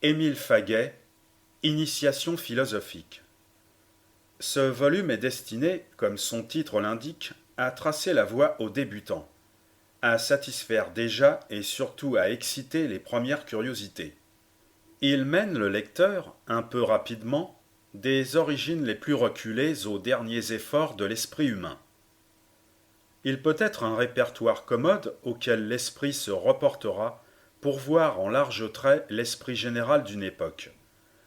Émile Faguet, Initiation philosophique. Ce volume est destiné, comme son titre l'indique, à tracer la voie aux débutants, à satisfaire déjà et surtout à exciter les premières curiosités. Il mène le lecteur, un peu rapidement, des origines les plus reculées aux derniers efforts de l'esprit humain. Il peut être un répertoire commode auquel l'esprit se reportera pour voir en larges traits l'esprit général d'une époque,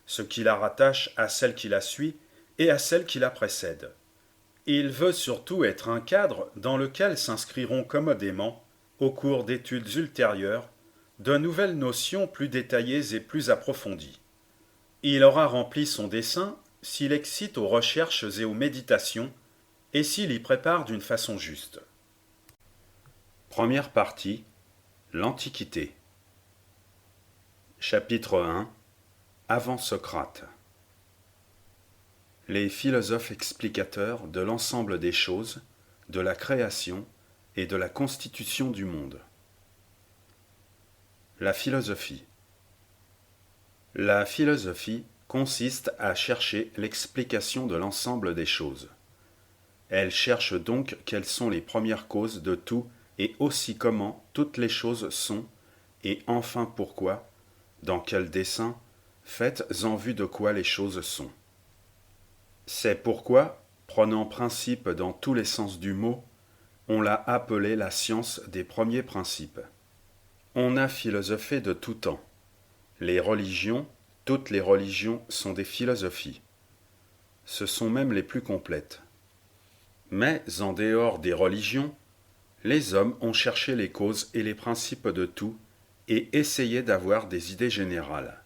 ce qui la rattache à celle qui la suit et à celle qui la précède. Il veut surtout être un cadre dans lequel s'inscriront commodément, au cours d'études ultérieures, de nouvelles notions plus détaillées et plus approfondies. Il aura rempli son dessein s'il excite aux recherches et aux méditations, et s'il y prépare d'une façon juste. Première partie, l'Antiquité. Chapitre 1. Avant Socrate. Les philosophes explicateurs de l'ensemble des choses, de la création et de la constitution du monde. La philosophie. La philosophie consiste à chercher l'explication de l'ensemble des choses. Elle cherche donc quelles sont les premières causes de tout et aussi comment toutes les choses sont, et enfin pourquoi, dans quel dessein, faites en vue de quoi les choses sont. C'est pourquoi, prenant principe dans tous les sens du mot, on l'a appelée la science des premiers principes. On a philosophé de tout temps. Les religions, toutes les religions sont des philosophies. Ce sont même les plus complètes. Mais en dehors des religions, les hommes ont cherché les causes et les principes de tout et essayé d'avoir des idées générales.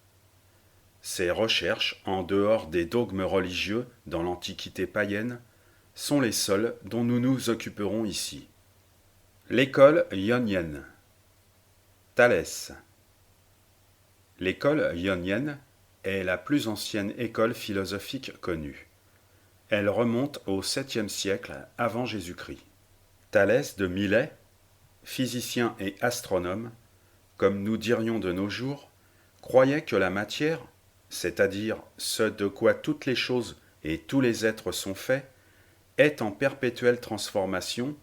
Ces recherches, en dehors des dogmes religieux dans l'Antiquité païenne, sont les seules dont nous nous occuperons ici. L'école ionienne. Thalès. L'école ionienne est la plus ancienne école philosophique connue. Elle remonte au 7e siècle avant Jésus-Christ. Thalès de Milet, physicien et astronome, comme nous dirions de nos jours, croyait que la matière, c'est-à-dire ce de quoi toutes les choses et tous les êtres sont faits, est en perpétuelle transformation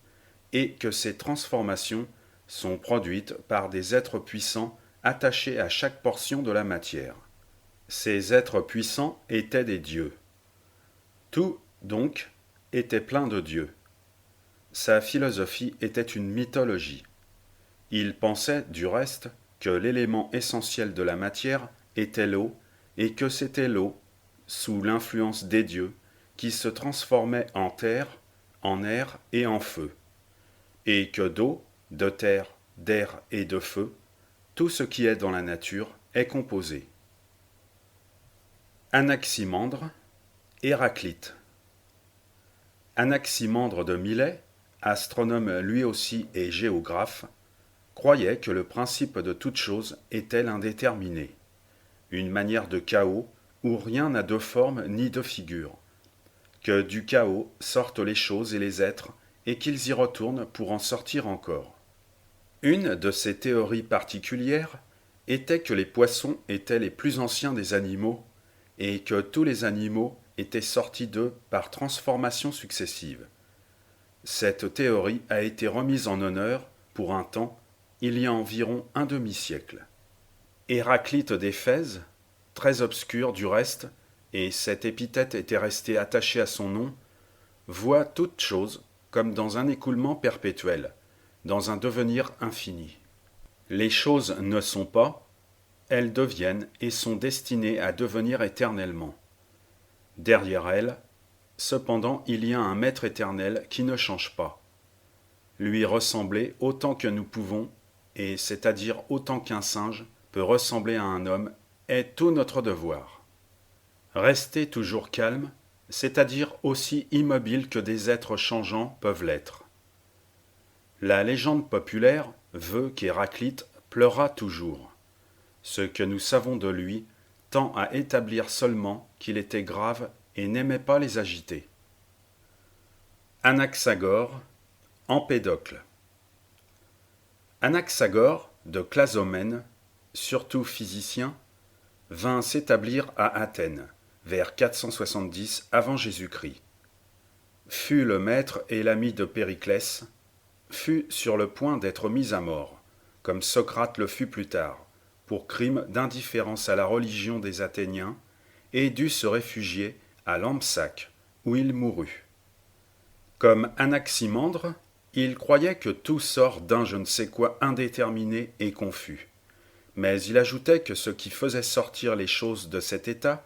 et que ces transformations sont produites par des êtres puissants attachés à chaque portion de la matière. Ces êtres puissants étaient des dieux. Tout, donc, était plein de dieux. Sa philosophie était une mythologie. Il pensait, du reste, que l'élément essentiel de la matière était l'eau, et que c'était l'eau, sous l'influence des dieux, qui se transformait en terre, en air et en feu, et que d'eau, de terre, d'air et de feu, tout ce qui est dans la nature est composé. Anaximandre, Héraclite. Anaximandre de Milet, astronome lui aussi et géographe, croyait que le principe de toute chose était l'indéterminé, une manière de chaos où rien n'a de forme ni de figure, que du chaos sortent les choses et les êtres et qu'ils y retournent pour en sortir encore. Une de ces théories particulières était que les poissons étaient les plus anciens des animaux et que tous les animaux étaient sortis d'eux par transformations successives. Cette théorie a été remise en honneur, pour un temps, il y a environ un demi-siècle. Héraclite d'Éphèse, très obscur du reste, et cette épithète était restée attachée à son nom, voit toute chose comme dans un écoulement perpétuel, dans un devenir infini. Les choses ne sont pas, elles deviennent et sont destinées à devenir éternellement. Derrière elles, cependant, il y a un maître éternel qui ne change pas. Lui ressembler autant que nous pouvons, et c'est-à-dire autant qu'un singe peut ressembler à un homme, est tout notre devoir. Rester toujours calme, c'est-à-dire aussi immobile que des êtres changeants peuvent l'être. La légende populaire veut qu'Héraclite pleura toujours. Ce que nous savons de lui tend à établir seulement qu'il était grave et n'aimait pas les agiter. Anaxagore, Empédocle. Anaxagore, de Clazomène, surtout physicien, vint s'établir à Athènes, vers 470 avant Jésus-Christ. Fut le maître et l'ami de Périclès, fut sur le point d'être mis à mort, comme Socrate le fut plus tard, pour crime d'indifférence à la religion des Athéniens, et dut se réfugier à Lampsaque, où il mourut. Comme Anaximandre, il croyait que tout sort d'un je ne sais quoi indéterminé et confus. Mais il ajoutait que ce qui faisait sortir les choses de cet état,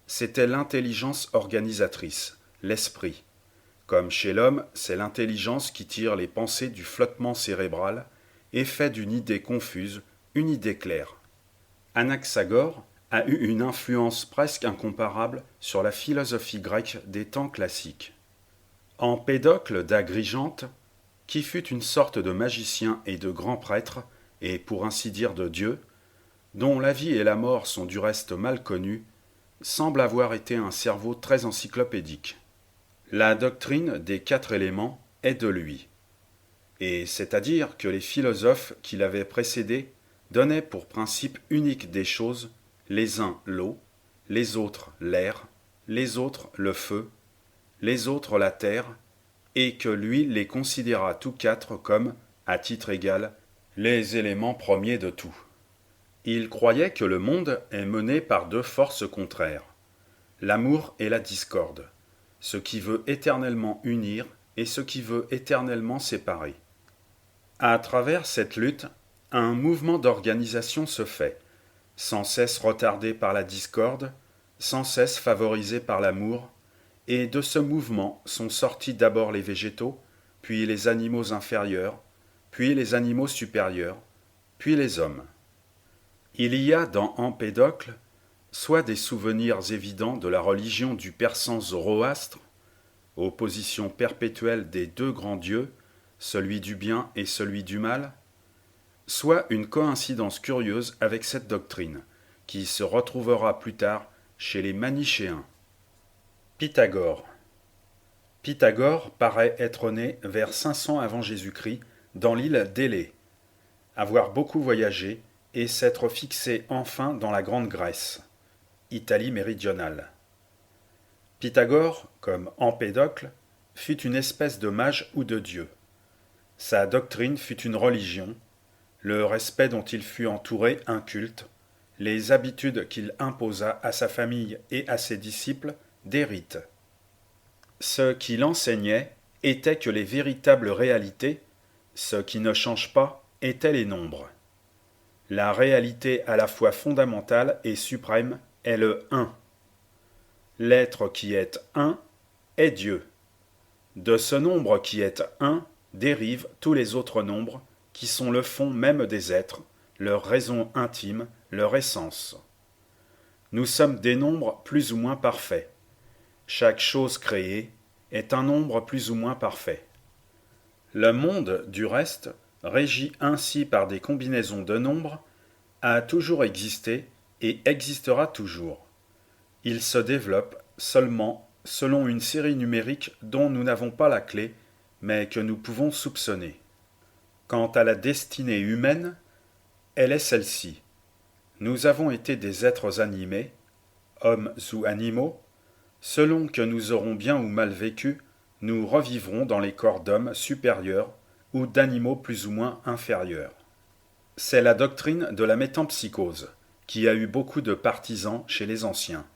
c'était l'intelligence organisatrice, l'esprit. Comme chez l'homme, c'est l'intelligence qui tire les pensées du flottement cérébral et fait d'une idée confuse une idée claire. Anaxagore a eu une influence presque incomparable sur la philosophie grecque des temps classiques. Empédocle d'Agrigente, qui fut une sorte de magicien et de grand prêtre, et pour ainsi dire de Dieu, dont la vie et la mort sont du reste mal connus, semble avoir été un cerveau très encyclopédique. La doctrine des 4 éléments est de lui, et c'est-à-dire que les philosophes qui l'avaient précédé donnaient pour principe unique des choses les uns l'eau, les autres l'air, les autres le feu, les autres la terre, et que lui les considéra tous 4 comme, à titre égal, les éléments premiers de tout. Il croyait que le monde est mené par 2 forces contraires, l'amour et la discorde, ce qui veut éternellement unir et ce qui veut éternellement séparer. À travers cette lutte, un mouvement d'organisation se fait, sans cesse retardé par la discorde, sans cesse favorisé par l'amour, et de ce mouvement sont sortis d'abord les végétaux, puis les animaux inférieurs, puis les animaux supérieurs, puis les hommes. Il y a dans Empédocle soit des souvenirs évidents de la religion du persan Zoroastre, opposition perpétuelle des 2 grands dieux, celui du bien et celui du mal, soit une coïncidence curieuse avec cette doctrine, qui se retrouvera plus tard chez les Manichéens. Pythagore. Pythagore paraît être né vers 500 avant Jésus-Christ dans l'île d'Élée, avoir beaucoup voyagé et s'être fixé enfin dans la Grande Grèce, Italie méridionale. Pythagore, comme Empédocle, fut une espèce de mage ou de dieu. Sa doctrine fut une religion, le respect dont il fut entouré un culte, les habitudes qu'il imposa à sa famille et à ses disciples des rites. Ce qu'il enseignait était que les véritables réalités, ce qui ne change pas, étaient les nombres. La réalité à la fois fondamentale et suprême est le un. L'être qui est un est Dieu. De ce nombre qui est un dérivent tous les autres nombres qui sont le fond même des êtres, leur raison intime, leur essence. Nous sommes des nombres plus ou moins parfaits. Chaque chose créée est un nombre plus ou moins parfait. Le monde, du reste, régi ainsi par des combinaisons de nombres, a toujours existé et existera toujours. Il se développe seulement selon une série numérique dont nous n'avons pas la clé, mais que nous pouvons soupçonner. Quant à la destinée humaine, elle est celle-ci. Nous avons été des êtres animés, hommes ou animaux. Selon que nous aurons bien ou mal vécu, nous revivrons dans les corps d'hommes supérieurs ou d'animaux plus ou moins inférieurs. C'est la doctrine de la métempsychose, qui a eu beaucoup de partisans chez les anciens,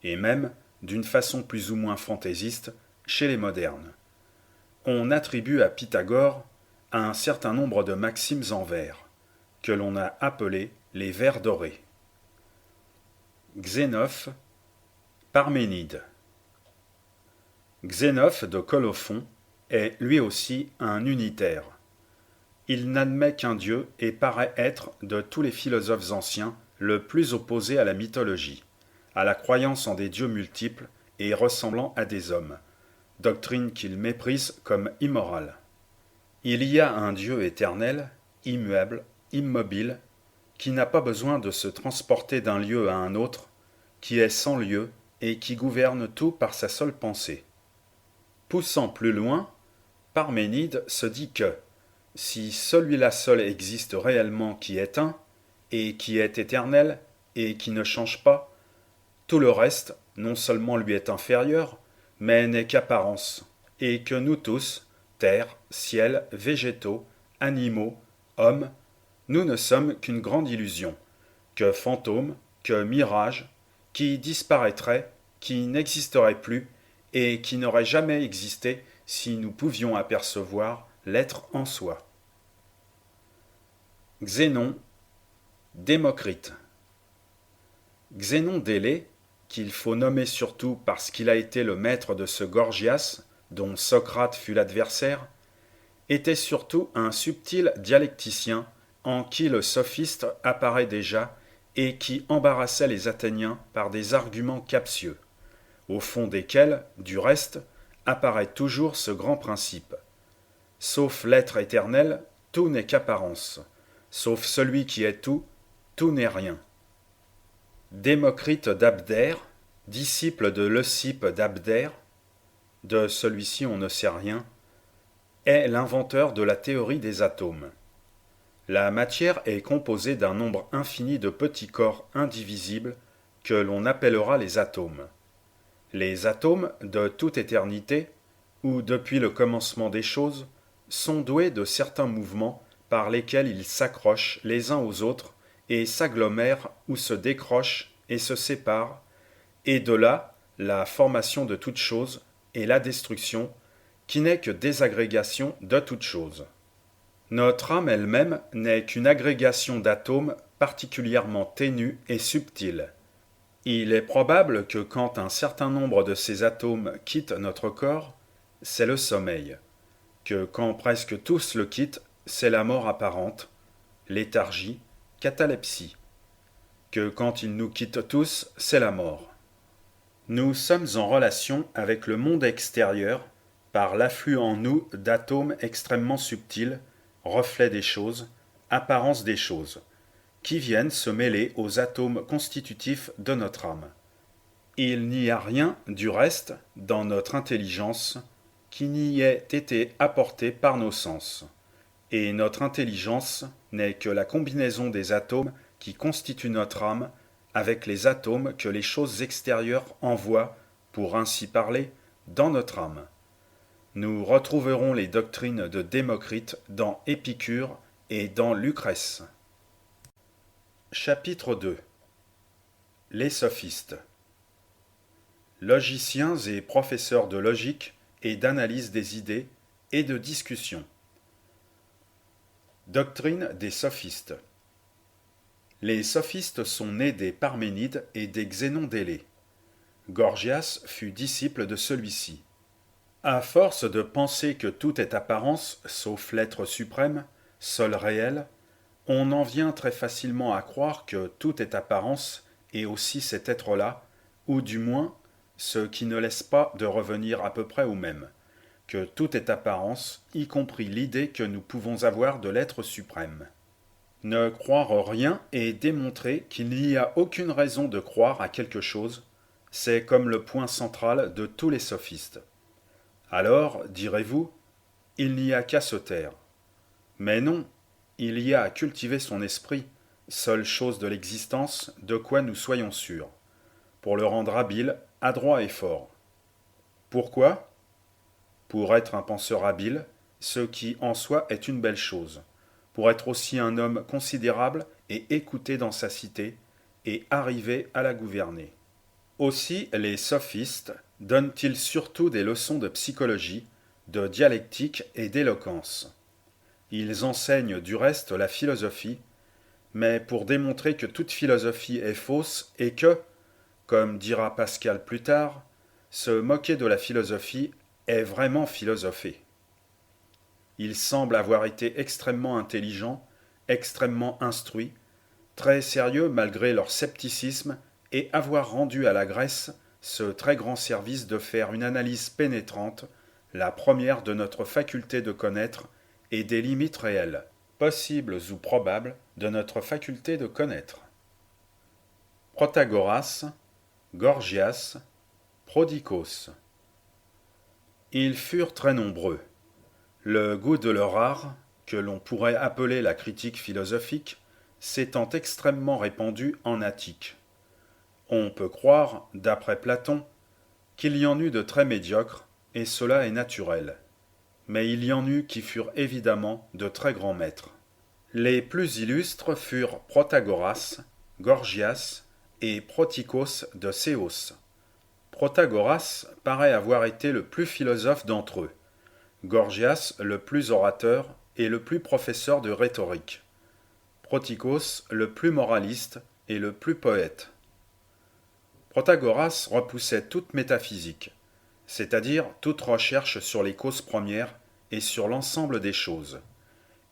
et même, d'une façon plus ou moins fantaisiste, chez les modernes. On attribue à Pythagore un certain nombre de maximes en vers, que l'on a appelés les vers dorés. Xénophe, Parménide. Xénophe de Colophon est lui aussi un unitaire. Il n'admet qu'un dieu et paraît être, de tous les philosophes anciens, le plus opposé à la mythologie, à la croyance en des dieux multiples et ressemblant à des hommes, doctrine qu'il méprise comme immorale. Il y a un Dieu éternel, immuable, immobile, qui n'a pas besoin de se transporter d'un lieu à un autre, qui est sans lieu et qui gouverne tout par sa seule pensée. Poussant plus loin, Parménide se dit que, si celui-là seul existe réellement qui est un, et qui est éternel, et qui ne change pas, tout le reste non seulement lui est inférieur, mais n'est qu'apparence, et que nous tous, terre, ciel, végétaux, animaux, hommes, nous ne sommes qu'une grande illusion, que fantôme, que mirage, qui disparaîtrait, qui n'existerait plus, et qui n'aurait jamais existé si nous pouvions apercevoir l'être en soi. Xénon, Démocrite. Xénon d'Élée, qu'il faut nommer surtout parce qu'il a été le maître de ce Gorgias, dont Socrate fut l'adversaire, était surtout un subtil dialecticien en qui le sophiste apparaît déjà et qui embarrassait les Athéniens par des arguments captieux, au fond desquels, du reste, apparaît toujours ce grand principe. Sauf l'être éternel, tout n'est qu'apparence. Sauf celui qui est tout, tout n'est rien. Démocrite d'Abdère, disciple de Leucippe d'Abdère, de celui-ci on ne sait rien, est l'inventeur de la théorie des atomes. La matière est composée d'un nombre infini de petits corps indivisibles que l'on appellera les atomes. Les atomes, de toute éternité, ou depuis le commencement des choses, sont doués de certains mouvements par lesquels ils s'accrochent les uns aux autres et s'agglomèrent ou se décrochent et se séparent, et de là la formation de toute chose et la destruction, qui n'est que désagrégation de toute chose. Notre âme elle-même n'est qu'une agrégation d'atomes particulièrement ténue et subtile. Il est probable que quand un certain nombre de ces atomes quittent notre corps, c'est le sommeil, que quand presque tous le quittent, c'est la mort apparente, léthargie, catalepsie, que quand ils nous quittent tous, c'est la mort. Nous sommes en relation avec le monde extérieur par l'afflux en nous d'atomes extrêmement subtils, reflets des choses, apparences des choses, qui viennent se mêler aux atomes constitutifs de notre âme. Il n'y a rien, du reste, dans notre intelligence, qui n'y ait été apporté par nos sens, et notre intelligence n'est que la combinaison des atomes qui constituent notre âme avec les atomes que les choses extérieures envoient, pour ainsi parler, dans notre âme. Nous retrouverons les doctrines de Démocrite dans Épicure et dans Lucrèce. Chapitre 2. Les sophistes. Logiciens et professeurs de logique et d'analyse des idées et de discussion. Doctrine des sophistes. Les sophistes sont nés des Parménides et des Xénon d'Élée. Gorgias fut disciple de celui-ci. À force de penser que tout est apparence, sauf l'être suprême, seul réel, on en vient très facilement à croire que tout est apparence et aussi cet être-là, ou du moins ce qui ne laisse pas de revenir à peu près au même, que tout est apparence, y compris l'idée que nous pouvons avoir de l'être suprême. Ne croire rien et démontrer qu'il n'y a aucune raison de croire à quelque chose, c'est comme le point central de tous les sophistes. Alors, direz-vous, il n'y a qu'à se taire. Mais non, il y a à cultiver son esprit, seule chose de l'existence de quoi nous soyons sûrs, pour le rendre habile, adroit et fort. Pourquoi ? Pour être un penseur habile, ce qui en soi est une belle chose, pour être aussi un homme considérable et écouté dans sa cité, et arriver à la gouverner. Aussi les sophistes donnent-ils surtout des leçons de psychologie, de dialectique et d'éloquence. Ils enseignent du reste la philosophie, mais pour démontrer que toute philosophie est fausse et que, comme dira Pascal plus tard, se moquer de la philosophie est vraiment philosopher. Ils semblent avoir été extrêmement intelligents, extrêmement instruits, très sérieux malgré leur scepticisme et avoir rendu à la Grèce ce très grand service de faire une analyse pénétrante, la première de notre faculté de connaître et des limites réelles, possibles ou probables, de notre faculté de connaître. Protagoras, Gorgias, Prodicos. Ils furent très nombreux. Le goût de leur art, que l'on pourrait appeler la critique philosophique, s'étant extrêmement répandue en Attique. On peut croire, d'après Platon, qu'il y en eut de très médiocres, et cela est naturel. Mais il y en eut qui furent évidemment de très grands maîtres. Les plus illustres furent Protagoras, Gorgias et Proticos de Céos. Protagoras paraît avoir été le plus philosophe d'entre eux, Gorgias le plus orateur et le plus professeur de rhétorique, Proticos le plus moraliste et le plus poète. Protagoras repoussait toute métaphysique, c'est-à-dire toute recherche sur les causes premières et sur l'ensemble des choses,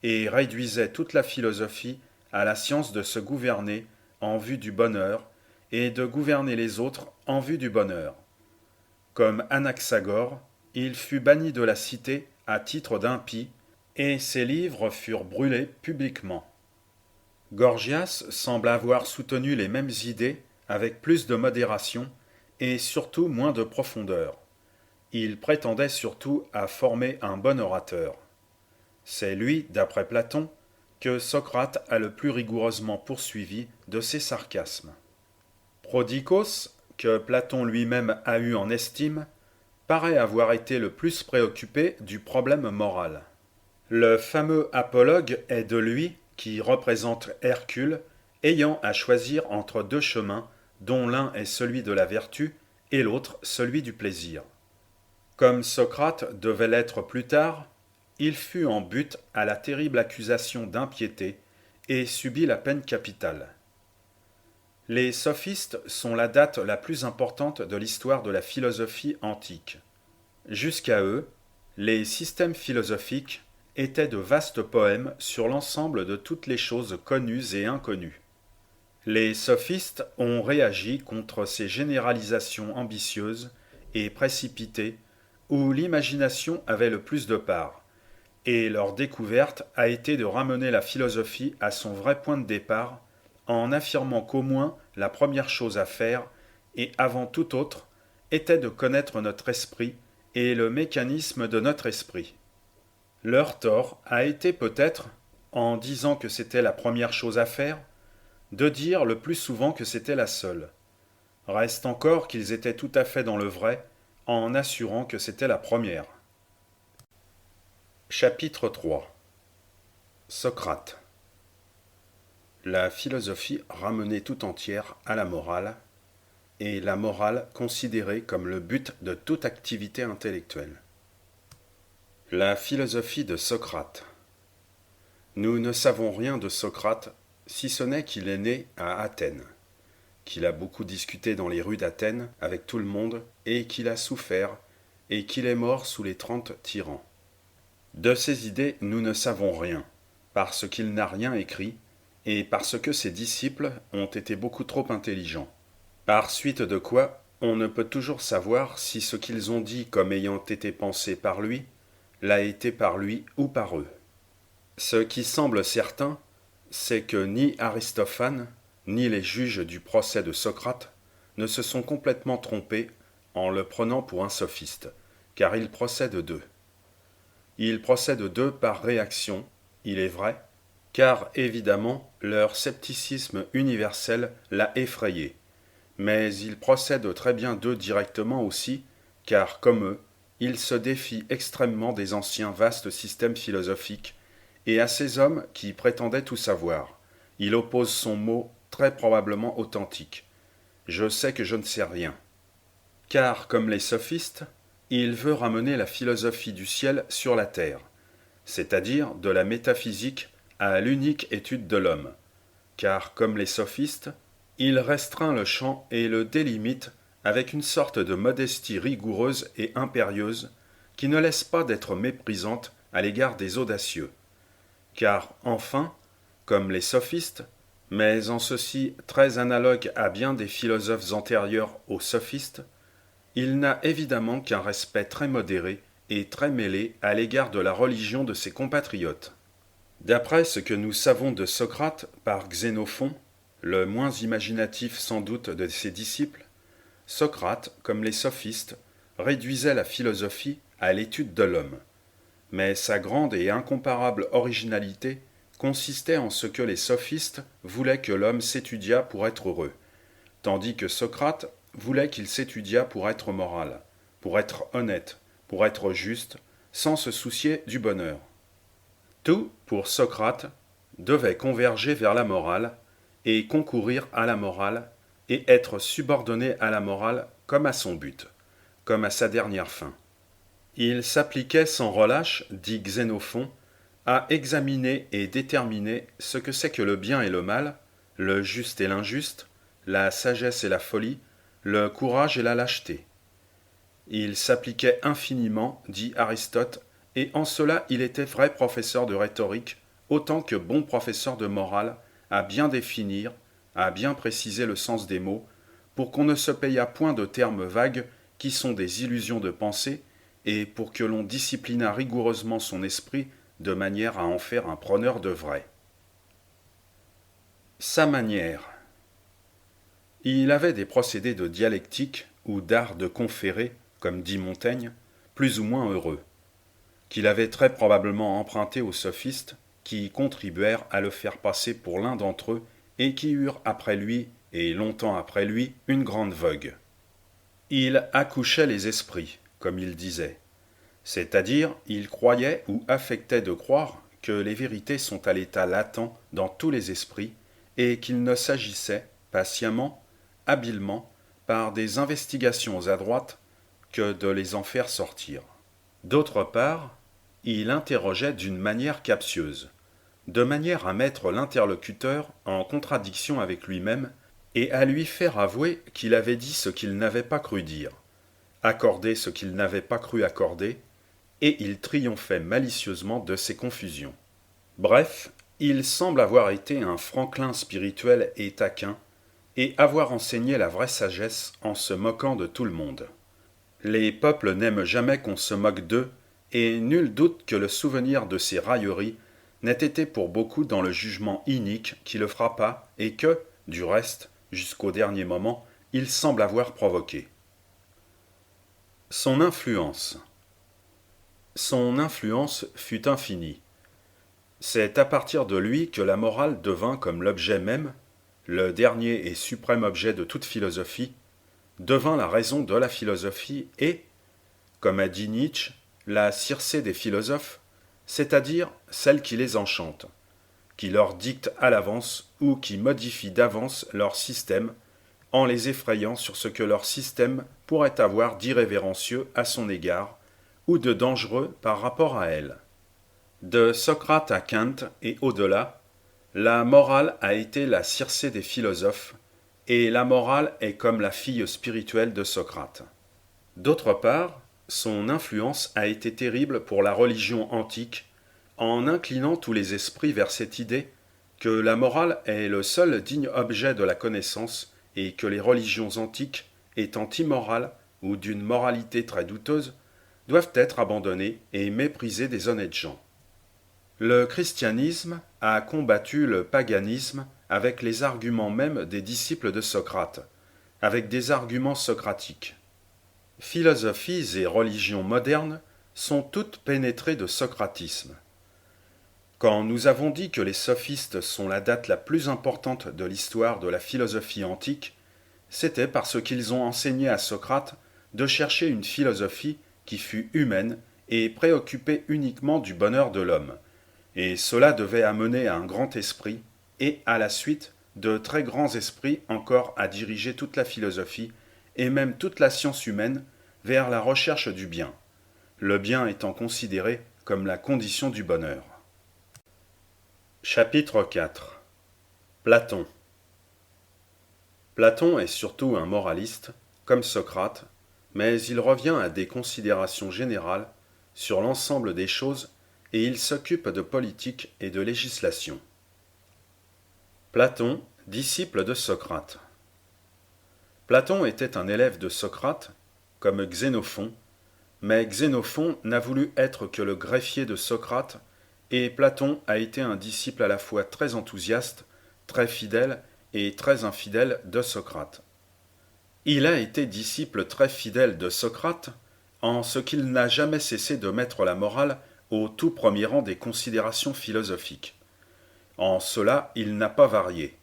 et réduisait toute la philosophie à la science de se gouverner en vue du bonheur et de gouverner les autres en vue du bonheur. Comme Anaxagore, il fut banni de la cité à titre d'impie, et ses livres furent brûlés publiquement. Gorgias semble avoir soutenu les mêmes idées avec plus de modération et surtout moins de profondeur. Il prétendait surtout à former un bon orateur. C'est lui, d'après Platon, que Socrate a le plus rigoureusement poursuivi de ses sarcasmes. Prodicos, que Platon lui-même a eu en estime, paraît avoir été le plus préoccupé du problème moral. Le fameux apologue est de lui qui représente Hercule ayant à choisir entre deux chemins dont l'un est celui de la vertu et l'autre celui du plaisir. Comme Socrate devait l'être plus tard, il fut en butte à la terrible accusation d'impiété et subit la peine capitale. Les sophistes sont la date la plus importante de l'histoire de la philosophie antique. Jusqu'à eux, les systèmes philosophiques étaient de vastes poèmes sur l'ensemble de toutes les choses connues et inconnues. Les sophistes ont réagi contre ces généralisations ambitieuses et précipitées où l'imagination avait le plus de part, et leur découverte a été de ramener la philosophie à son vrai point de départ en affirmant qu'au moins la première chose à faire, et avant tout autre, était de connaître notre esprit et le mécanisme de notre esprit. Leur tort a été peut-être, en disant que c'était la première chose à faire, de dire le plus souvent que c'était la seule. Reste encore qu'ils étaient tout à fait dans le vrai, en assurant que c'était la première. Chapitre 3. Socrate. La philosophie ramenée tout entière à la morale, et la morale considérée comme le but de toute activité intellectuelle. La philosophie de Socrate. Nous ne savons rien de Socrate, si ce n'est qu'il est né à Athènes, qu'il a beaucoup discuté dans les rues d'Athènes avec tout le monde, et qu'il a souffert, et qu'il est mort sous les 30 tyrans. De ses idées, nous ne savons rien, parce qu'il n'a rien écrit, et parce que ses disciples ont été beaucoup trop intelligents. Par suite de quoi, on ne peut toujours savoir si ce qu'ils ont dit comme ayant été pensé par lui, l'a été par lui ou par eux. Ce qui semble certain, c'est que ni Aristophane, ni les juges du procès de Socrate ne se sont complètement trompés en le prenant pour un sophiste, car il procède d'eux. Il procède d'eux par réaction, il est vrai, car évidemment leur scepticisme universel l'a effrayé, mais il procède très bien d'eux directement aussi, car comme eux, il se défie extrêmement des anciens vastes systèmes philosophiques, et à ces hommes qui prétendaient tout savoir, il oppose son mot très probablement authentique. Je sais que je ne sais rien. Car, comme les sophistes, il veut ramener la philosophie du ciel sur la terre, c'est-à-dire de la métaphysique à l'unique étude de l'homme. Car, comme les sophistes, il restreint le champ et le délimite avec une sorte de modestie rigoureuse et impérieuse qui ne laisse pas d'être méprisante à l'égard des audacieux. Car, enfin, comme les sophistes, mais en ceci très analogue à bien des philosophes antérieurs aux sophistes, il n'a évidemment qu'un respect très modéré et très mêlé à l'égard de la religion de ses compatriotes. D'après ce que nous savons de Socrate par Xénophon, le moins imaginatif sans doute de ses disciples, Socrate, comme les sophistes, réduisait la philosophie à l'étude de l'homme. Mais sa grande et incomparable originalité consistait en ce que les sophistes voulaient que l'homme s'étudiât pour être heureux, tandis que Socrate voulait qu'il s'étudiât pour être moral, pour être honnête, pour être juste, sans se soucier du bonheur. Tout, pour Socrate, devait converger vers la morale, et concourir à la morale, et être subordonné à la morale comme à son but, comme à sa dernière fin. Il s'appliquait sans relâche, dit Xénophon, à examiner et déterminer ce que c'est que le bien et le mal, le juste et l'injuste, la sagesse et la folie, le courage et la lâcheté. Il s'appliquait infiniment, dit Aristote, et en cela il était vrai professeur de rhétorique, autant que bon professeur de morale, à bien définir, à bien préciser le sens des mots, pour qu'on ne se payât point de termes vagues qui sont des illusions de pensée, et pour que l'on disciplinât rigoureusement son esprit de manière à en faire un preneur de vrai. Sa manière. Il avait des procédés de dialectique ou d'art de conférer, comme dit Montaigne, plus ou moins heureux, qu'il avait très probablement emprunté aux sophistes qui contribuèrent à le faire passer pour l'un d'entre eux et qui eurent après lui, et longtemps après lui, une grande vogue. Il accouchait les esprits, comme il disait, c'est-à-dire il croyait ou affectait de croire que les vérités sont à l'état latent dans tous les esprits et qu'il ne s'agissait, patiemment, habilement, par des investigations adroites, que de les en faire sortir. D'autre part, il interrogeait d'une manière captieuse, de manière à mettre l'interlocuteur en contradiction avec lui-même et à lui faire avouer qu'il avait dit ce qu'il n'avait pas cru dire, accordé ce qu'il n'avait pas cru accorder, et il triomphait malicieusement de ses confusions. Bref, il semble avoir été un Franklin spirituel et taquin, et avoir enseigné la vraie sagesse en se moquant de tout le monde. Les peuples n'aiment jamais qu'on se moque d'eux, et nul doute que le souvenir de ces railleries n'ait été pour beaucoup dans le jugement inique qui le frappa et que, du reste, jusqu'au dernier moment, il semble avoir provoqué. Son influence. Son influence fut infinie. C'est à partir de lui que la morale devint comme l'objet même, le dernier et suprême objet de toute philosophie, devint la raison de la philosophie et, comme a dit Nietzsche, la Circé des philosophes, c'est-à-dire celle qui les enchante, qui leur dicte à l'avance ou qui modifie d'avance leur système, en les effrayant sur ce que leur système pourrait avoir d'irrévérencieux à son égard ou de dangereux par rapport à elle. De Socrate à Kant et au-delà, la morale a été la Circé des philosophes, et la morale est comme la fille spirituelle de Socrate. D'autre part, son influence a été terrible pour la religion antique, en inclinant tous les esprits vers cette idée que la morale est le seul digne objet de la connaissance et que les religions antiques, étant immorales ou d'une moralité très douteuse, doivent être abandonnées et méprisées des honnêtes gens. Le christianisme a combattu le paganisme avec les arguments même des disciples de Socrate, avec des arguments socratiques. Philosophies et religions modernes sont toutes pénétrées de socratisme. Quand nous avons dit que les sophistes sont la date la plus importante de l'histoire de la philosophie antique, c'était parce qu'ils ont enseigné à Socrate de chercher une philosophie qui fût humaine et préoccupée uniquement du bonheur de l'homme, et cela devait amener à un grand esprit, et à la suite de très grands esprits encore à diriger toute la philosophie, et même toute la science humaine, vers la recherche du bien, le bien étant considéré comme la condition du bonheur. Chapitre 4. Platon. Platon est surtout un moraliste, comme Socrate, mais il revient à des considérations générales sur l'ensemble des choses et il s'occupe de politique et de législation. Platon, disciple de Socrate. Platon était un élève de Socrate, comme Xénophon, mais Xénophon n'a voulu être que le greffier de Socrate, et Platon a été un disciple à la fois très enthousiaste, très fidèle et très infidèle de Socrate. Il a été disciple très fidèle de Socrate, en ce qu'il n'a jamais cessé de mettre la morale au tout premier rang des considérations philosophiques. En cela, il n'a pas varié.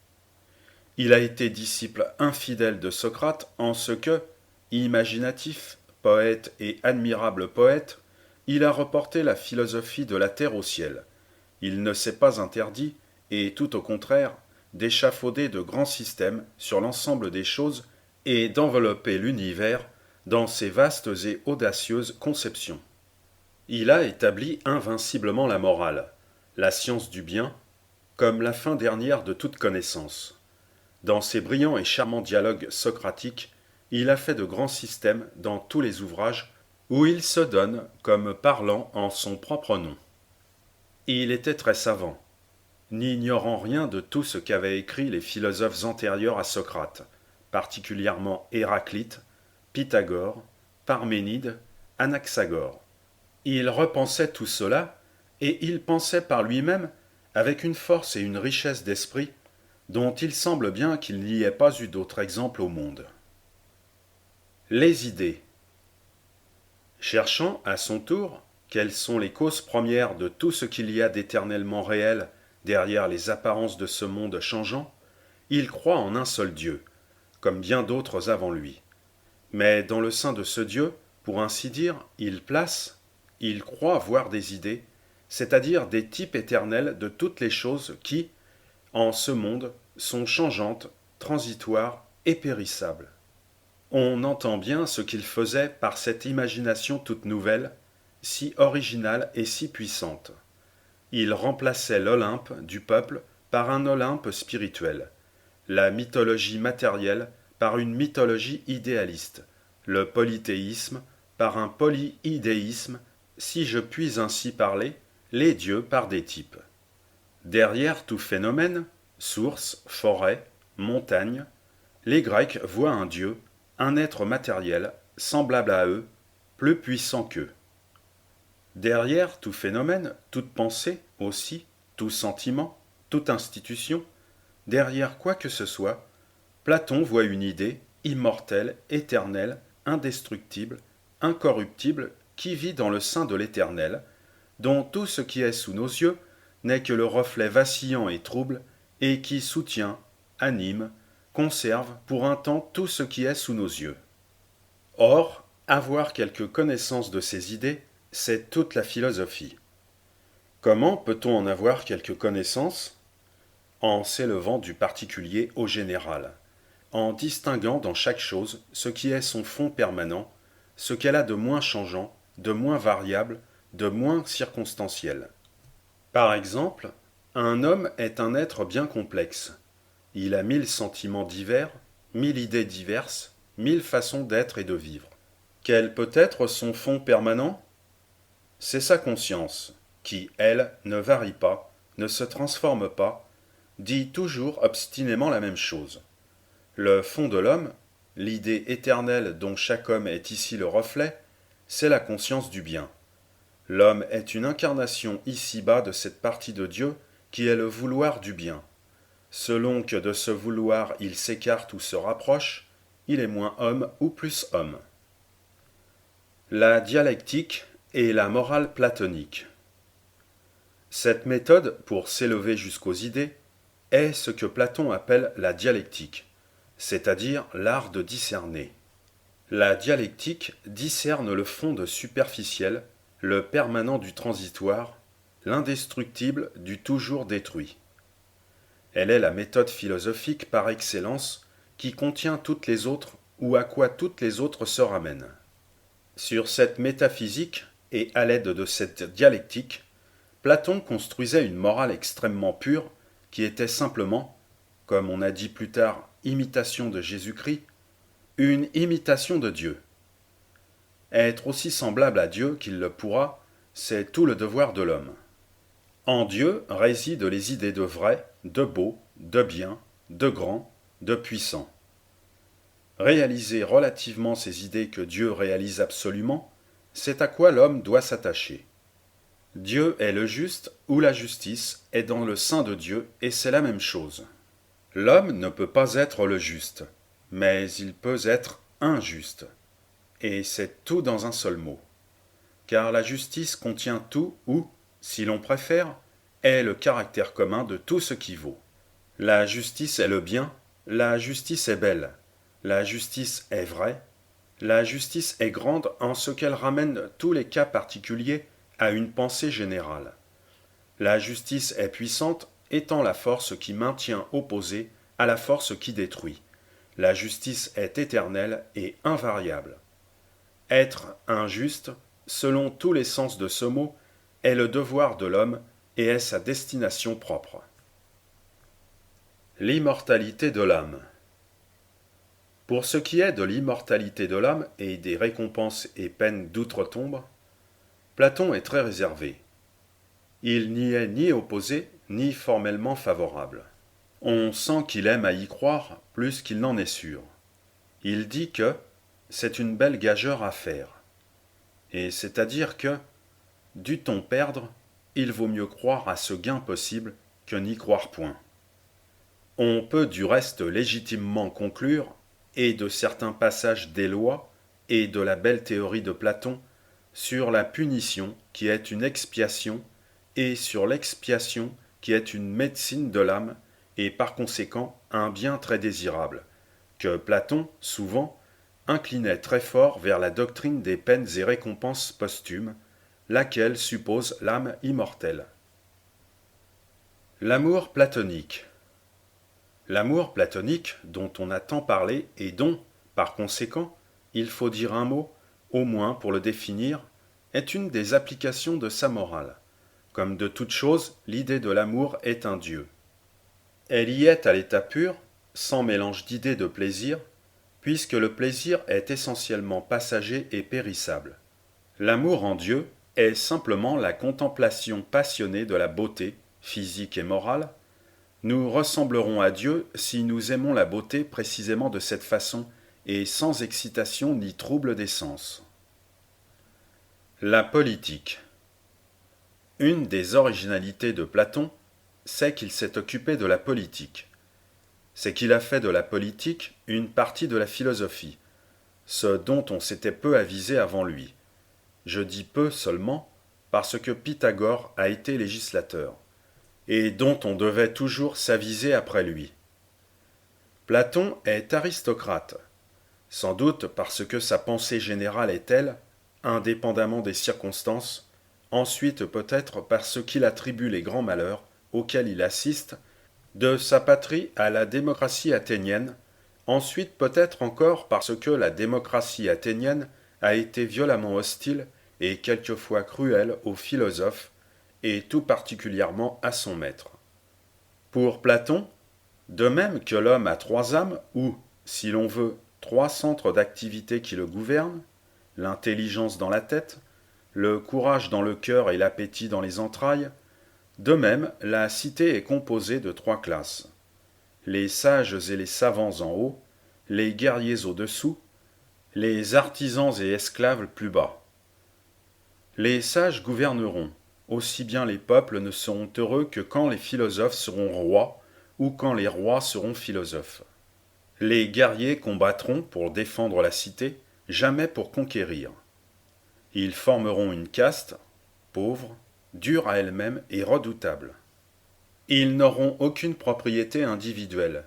Il a été disciple infidèle de Socrate en ce que, imaginatif, poète et admirable poète, il a reporté la philosophie de la terre au ciel. Il ne s'est pas interdit, et tout au contraire, d'échafauder de grands systèmes sur l'ensemble des choses et d'envelopper l'univers dans ses vastes et audacieuses conceptions. Il a établi invinciblement la morale, la science du bien, comme la fin dernière de toute connaissance. Dans ses brillants et charmants dialogues socratiques, il a fait de grands systèmes dans tous les ouvrages où il se donne comme parlant en son propre nom. Il était très savant, n'ignorant rien de tout ce qu'avaient écrit les philosophes antérieurs à Socrate, particulièrement Héraclite, Pythagore, Parménide, Anaxagore. Il repensait tout cela, et il pensait par lui-même avec une force et une richesse d'esprit dont il semble bien qu'il n'y ait pas eu d'autre exemple au monde. Les idées. Cherchant, à son tour, quelles sont les causes premières de tout ce qu'il y a d'éternellement réel derrière les apparences de ce monde changeant, il croit en un seul Dieu, comme bien d'autres avant lui. Mais dans le sein de ce Dieu, pour ainsi dire, il croit voir des idées, c'est-à-dire des types éternels de toutes les choses qui, en ce monde, sont changeantes, transitoires et périssables. On entend bien ce qu'il faisait par cette imagination toute nouvelle, si originale et si puissante. Il remplaçait l'Olympe du peuple par un Olympe spirituel, la mythologie matérielle par une mythologie idéaliste, le polythéisme par un polyidéisme, si je puis ainsi parler, les dieux par des types. Derrière tout phénomène, source, forêt, montagne, les Grecs voient un dieu, un être matériel, semblable à eux, plus puissant qu'eux. Derrière tout phénomène, toute pensée aussi, tout sentiment, toute institution, derrière quoi que ce soit, Platon voit une idée, immortelle, éternelle, indestructible, incorruptible, qui vit dans le sein de l'éternel, dont tout ce qui est sous nos yeux n'est que le reflet vacillant et trouble, et qui soutient, anime, conserve pour un temps tout ce qui est sous nos yeux. Or, avoir quelque connaissance de ces idées, c'est toute la philosophie. Comment peut-on en avoir quelque connaissance? En s'élevant du particulier au général, en distinguant dans chaque chose ce qui est son fond permanent, ce qu'elle a de moins changeant, de moins variable, de moins circonstanciel. Par exemple, un homme est un être bien complexe. Il a 1000 sentiments divers, 1000 idées diverses, 1000 façons d'être et de vivre. Quel peut être son fond permanent? C'est sa conscience, qui, elle, ne varie pas, ne se transforme pas, dit toujours obstinément la même chose. Le fond de l'homme, l'idée éternelle dont chaque homme est ici le reflet, c'est la conscience du bien. L'homme est une incarnation ici-bas de cette partie de Dieu qui est le vouloir du bien. Selon que de ce vouloir il s'écarte ou se rapproche, il est moins homme ou plus homme. La dialectique et la morale platonique. Cette méthode, pour s'élever jusqu'aux idées, est ce que Platon appelle la dialectique, c'est-à-dire l'art de discerner. La dialectique discerne le fond superficiel, le permanent du transitoire, l'indestructible du toujours détruit. Elle est la méthode philosophique par excellence qui contient toutes les autres ou à quoi toutes les autres se ramènent. Sur cette métaphysique et à l'aide de cette dialectique, Platon construisait une morale extrêmement pure qui était simplement, comme on a dit plus tard, imitation de Jésus-Christ, une imitation de Dieu. Être aussi semblable à Dieu qu'il le pourra, c'est tout le devoir de l'homme. En Dieu résident les idées de vrai, de beau, de bien, de grand, de puissant. Réaliser relativement ces idées que Dieu réalise absolument, c'est à quoi l'homme doit s'attacher. Dieu est le juste ou la justice est dans le sein de Dieu et c'est la même chose. L'homme ne peut pas être le juste, mais il peut être injuste. Et c'est tout dans un seul mot. Car la justice contient tout ou, si l'on préfère, est le caractère commun de tout ce qui vaut. La justice est le bien, la justice est belle, la justice est vraie, la justice est grande en ce qu'elle ramène tous les cas particuliers à une pensée générale. La justice est puissante, étant la force qui maintient opposée à la force qui détruit. La justice est éternelle et invariable. Être injuste, selon tous les sens de ce mot, est le devoir de l'homme et est sa destination propre. L'immortalité de l'âme. Pour ce qui est de l'immortalité de l'âme et des récompenses et peines d'outre-tombe, Platon est très réservé. Il n'y est ni opposé ni formellement favorable. On sent qu'il aime à y croire plus qu'il n'en est sûr. Il dit que c'est une belle gageure à faire. Et c'est-à-dire que, dût-on perdre, il vaut mieux croire à ce gain possible que n'y croire point. On peut du reste légitimement conclure, et de certains passages des lois, et de la belle théorie de Platon, sur la punition qui est une expiation, et sur l'expiation qui est une médecine de l'âme, et par conséquent un bien très désirable, que Platon, souvent, inclinait très fort vers la doctrine des peines et récompenses posthumes, laquelle suppose l'âme immortelle. L'amour platonique. L'amour platonique, dont on a tant parlé et dont, par conséquent, il faut dire un mot, au moins pour le définir, est une des applications de sa morale. Comme de toute chose, l'idée de l'amour est un Dieu. Elle y est à l'état pur, sans mélange d'idées de plaisir, puisque le plaisir est essentiellement passager et périssable. L'amour en Dieu est simplement la contemplation passionnée de la beauté, physique et morale. Nous ressemblerons à Dieu si nous aimons la beauté précisément de cette façon et sans excitation ni trouble des sens. La politique. Une des originalités de Platon, c'est qu'il s'est occupé de la politique. C'est qu'il a fait de la politique une partie de la philosophie, ce dont on s'était peu avisé avant lui. Je dis peu seulement parce que Pythagore a été législateur, et dont on devait toujours s'aviser après lui. Platon est aristocrate, sans doute parce que sa pensée générale est telle, indépendamment des circonstances, ensuite peut-être parce qu'il attribue les grands malheurs auxquels il assiste, de sa patrie à la démocratie athénienne, ensuite peut-être encore parce que la démocratie athénienne a été violemment hostile et quelquefois cruelle aux philosophes, et tout particulièrement à son maître. Pour Platon, de même que l'homme a trois âmes ou, si l'on veut, trois centres d'activité qui le gouvernent, l'intelligence dans la tête, le courage dans le cœur et l'appétit dans les entrailles, de même, la cité est composée de trois classes. Les sages et les savants en haut, les guerriers au-dessous, les artisans et esclaves plus bas. Les sages gouverneront, aussi bien les peuples ne seront heureux que quand les philosophes seront rois, ou quand les rois seront philosophes. Les guerriers combattront pour défendre la cité, jamais pour conquérir. Ils formeront une caste, pauvre, dure à elle-même et redoutable. Ils n'auront aucune propriété individuelle.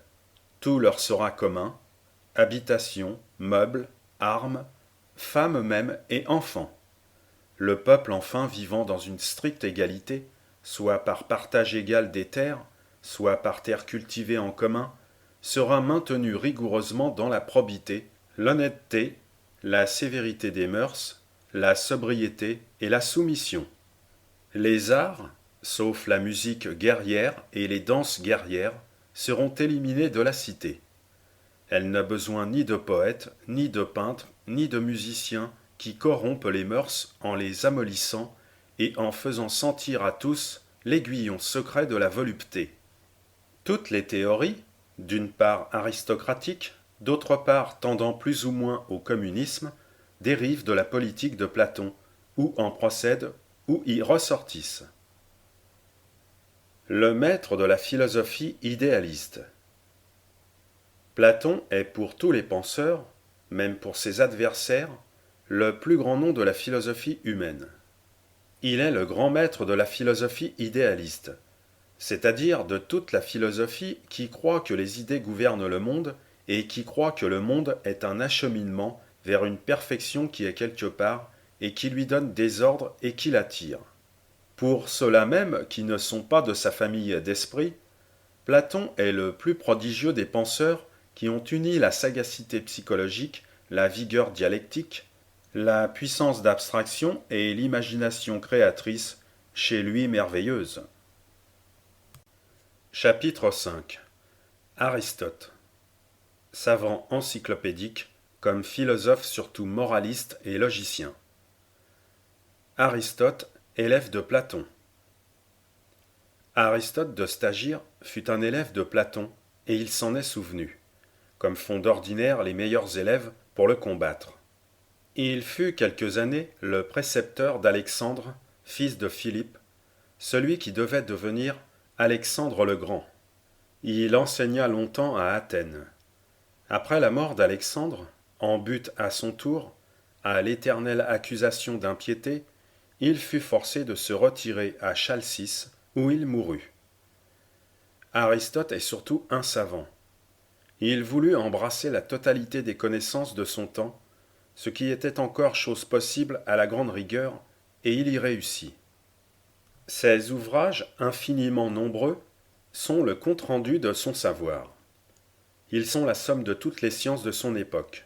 Tout leur sera commun, habitation, meubles, armes, femmes même et enfants. Le peuple enfin vivant dans une stricte égalité, soit par partage égal des terres, soit par terres cultivées en commun, sera maintenu rigoureusement dans la probité, l'honnêteté, la sévérité des mœurs, la sobriété et la soumission. Les arts, sauf la musique guerrière et les danses guerrières, seront éliminés de la cité. Elle n'a besoin ni de poètes, ni de peintres, ni de musiciens qui corrompent les mœurs en les amollissant et en faisant sentir à tous l'aiguillon secret de la volupté. Toutes les théories, d'une part aristocratiques, d'autre part tendant plus ou moins au communisme, dérivent de la politique de Platon, ou en procèdent, ou y ressortissent. Le maître de la philosophie idéaliste. Platon est pour tous les penseurs, même pour ses adversaires, le plus grand nom de la philosophie humaine. Il est le grand maître de la philosophie idéaliste, c'est-à-dire de toute la philosophie qui croit que les idées gouvernent le monde et qui croit que le monde est un acheminement vers une perfection qui est quelque part et qui lui donne des ordres et qui l'attire. Pour ceux-là même qui ne sont pas de sa famille d'esprit, Platon est le plus prodigieux des penseurs qui ont uni la sagacité psychologique, la vigueur dialectique, la puissance d'abstraction et l'imagination créatrice, chez lui merveilleuse. Chapitre 5. Aristote. Savant encyclopédique, comme philosophe surtout moraliste et logicien. Aristote, élève de Platon. Aristote de Stagire fut un élève de Platon, et il s'en est souvenu, comme font d'ordinaire les meilleurs élèves pour le combattre. Il fut quelques années le précepteur d'Alexandre, fils de Philippe, celui qui devait devenir Alexandre le Grand. Il enseigna longtemps à Athènes. Après la mort d'Alexandre, en butte à son tour, à l'éternelle accusation d'impiété, il fut forcé de se retirer à Chalcis, où il mourut. Aristote est surtout un savant. Il voulut embrasser la totalité des connaissances de son temps, ce qui était encore chose possible à la grande rigueur, et il y réussit. Ses ouvrages, infiniment nombreux, sont le compte-rendu de son savoir. Ils sont la somme de toutes les sciences de son époque.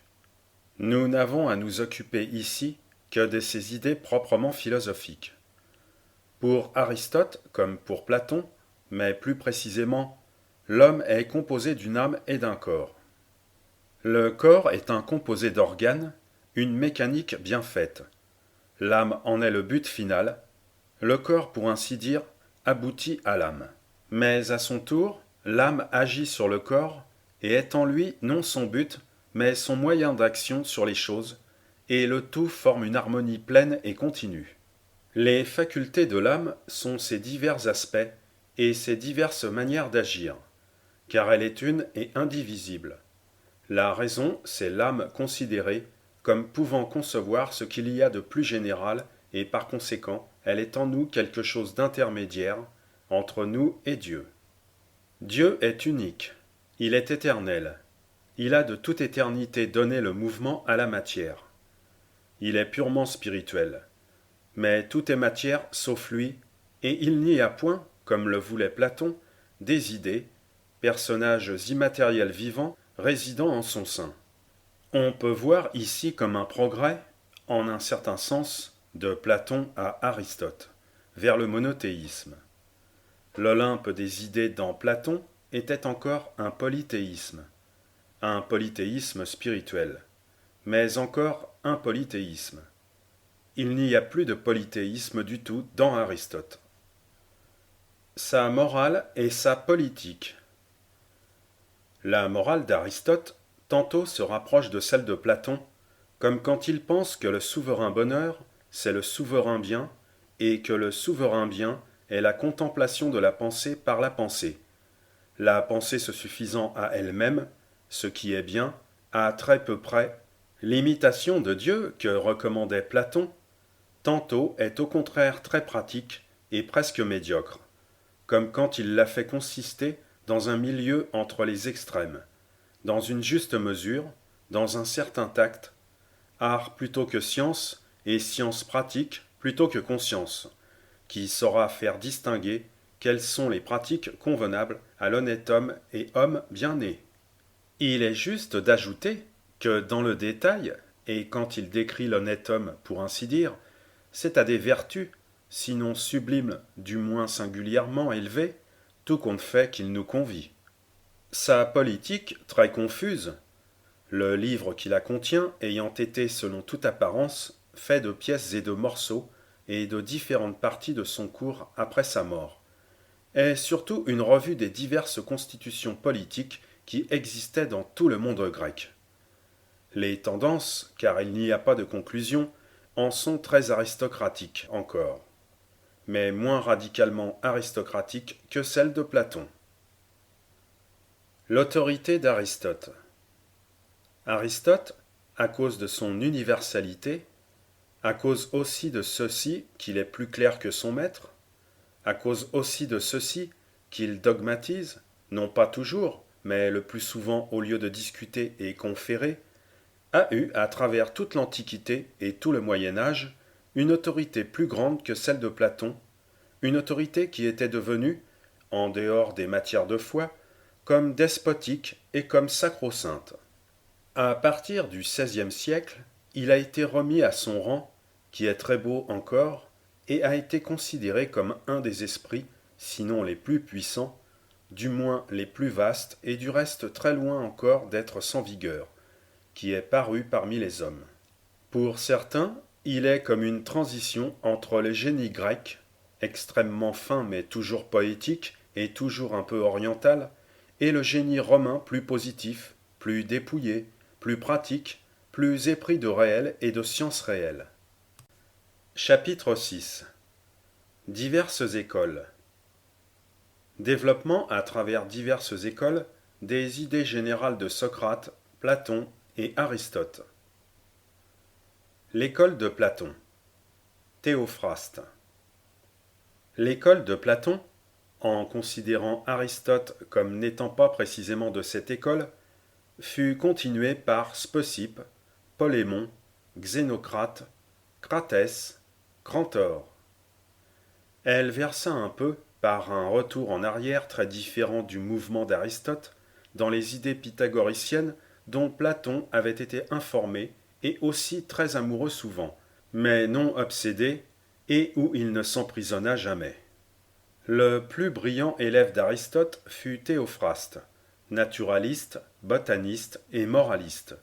Nous n'avons à nous occuper ici que de ses idées proprement philosophiques. Pour Aristote, comme pour Platon, mais plus précisément, l'homme est composé d'une âme et d'un corps. Le corps est un composé d'organes, une mécanique bien faite. L'âme en est le but final. Le corps, pour ainsi dire, aboutit à l'âme. Mais à son tour, l'âme agit sur le corps et est en lui non son but, mais son moyen d'action sur les choses, et le tout forme une harmonie pleine et continue. Les facultés de l'âme sont ses divers aspects et ses diverses manières d'agir, car elle est une et indivisible. La raison, c'est l'âme considérée comme pouvant concevoir ce qu'il y a de plus général, et par conséquent, elle est en nous quelque chose d'intermédiaire entre nous et Dieu. Dieu est unique, il est éternel, il a de toute éternité donné le mouvement à la matière. Il est purement spirituel. Mais tout est matière sauf lui, et il n'y a point, comme le voulait Platon, des idées, personnages immatériels vivants résidant en son sein. On peut voir ici comme un progrès, en un certain sens, de Platon à Aristote, vers le monothéisme. L'Olympe des idées dans Platon était encore un polythéisme spirituel, mais encore un polythéisme. Il n'y a plus de polythéisme du tout dans Aristote. Sa morale et sa politique. La morale d'Aristote tantôt se rapproche de celle de Platon, comme quand il pense que le souverain bonheur, c'est le souverain bien, et que le souverain bien est la contemplation de la pensée par la pensée. La pensée se suffisant à elle-même, ce qui est bien, à très peu près, l'imitation de Dieu que recommandait Platon, tantôt est au contraire très pratique et presque médiocre, comme quand il l'a fait consister dans un milieu entre les extrêmes, dans une juste mesure, dans un certain tact, art plutôt que science et science pratique plutôt que conscience, qui saura faire distinguer quelles sont les pratiques convenables à l'honnête homme et homme bien né. Il est juste d'ajouter que dans le détail, et quand il décrit l'honnête homme pour ainsi dire, c'est à des vertus, sinon sublimes, du moins singulièrement élevées, tout compte fait qu'il nous convie. Sa politique, très confuse, le livre qui la contient ayant été, selon toute apparence, fait de pièces et de morceaux, et de différentes parties de son cours après sa mort, est surtout une revue des diverses constitutions politiques qui existaient dans tout le monde grec. Les tendances, car il n'y a pas de conclusion, en sont très aristocratiques encore, mais moins radicalement aristocratiques que celles de Platon. L'autorité d'Aristote. Aristote, à cause de son universalité, à cause aussi de ceci qu'il est plus clair que son maître, à cause aussi de ceci qu'il dogmatise, non pas toujours, mais le plus souvent au lieu de discuter et conférer, a eu, à travers toute l'Antiquité et tout le Moyen Âge, une autorité plus grande que celle de Platon, une autorité qui était devenue, en dehors des matières de foi, comme despotique et comme sacro-sainte. À partir du XVIe siècle, il a été remis à son rang, qui est très beau encore, et a été considéré comme un des esprits, sinon les plus puissants, du moins les plus vastes et du reste très loin encore d'être sans vigueur, qui est paru parmi les hommes. Pour certains, il est comme une transition entre les génies grecs, extrêmement fin mais toujours poétique et toujours un peu oriental, et le génie romain plus positif, plus dépouillé, plus pratique, plus épris de réel et de sciences réelles. Chapitre 6. Diverses écoles. Développement à travers diverses écoles des idées générales de Socrate, Platon et Aristote. L'école de Platon. Théophraste. L'école de Platon, en considérant Aristote comme n'étant pas précisément de cette école, fut continuée par Speusippe, Polémon, Xénocrate, Cratès, Grantor. Elle versa un peu, par un retour en arrière très différent du mouvement d'Aristote, dans les idées pythagoriciennes dont Platon avait été informé et aussi très amoureux souvent, mais non obsédé, et où il ne s'emprisonna jamais. Le plus brillant élève d'Aristote fut Théophraste, naturaliste, botaniste et moraliste.